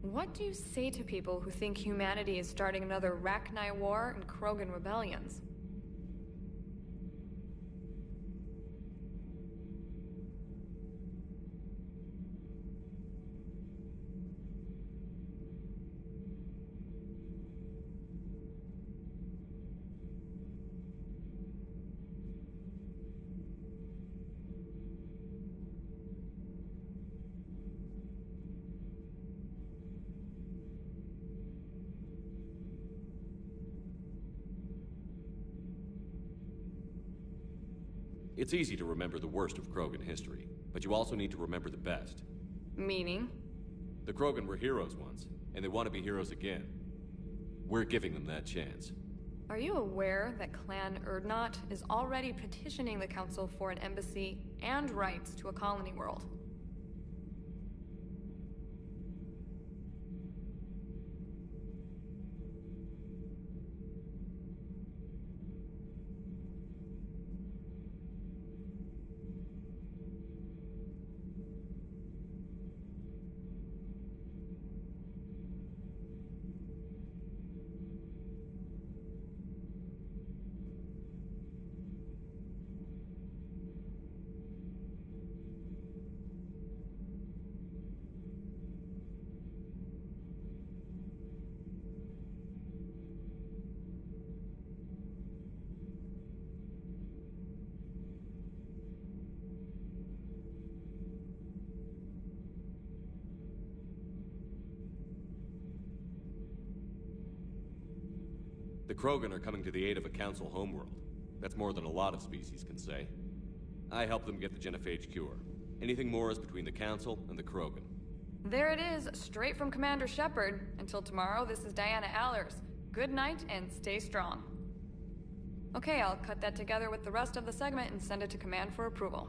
What do you say to people who think humanity is starting another Rachni War and Krogan rebellions? It's easy to remember the worst of Krogan history, but you also need to remember the best. Meaning? The Krogan were heroes once, and they want to be heroes again. We're giving them that chance. Are you aware that Clan Urdnot is already petitioning the Council for an embassy and rights to a colony world? The Krogan are coming to the aid of a Council homeworld. That's more than a lot of species can say. I helped them get the genophage cure. Anything more is between the Council and the Krogan. There it is, straight from Commander Shepard. Until tomorrow, this is Diana Allers. Good night and stay strong. Okay, I'll cut that together with the rest of the segment and send it to Command for approval.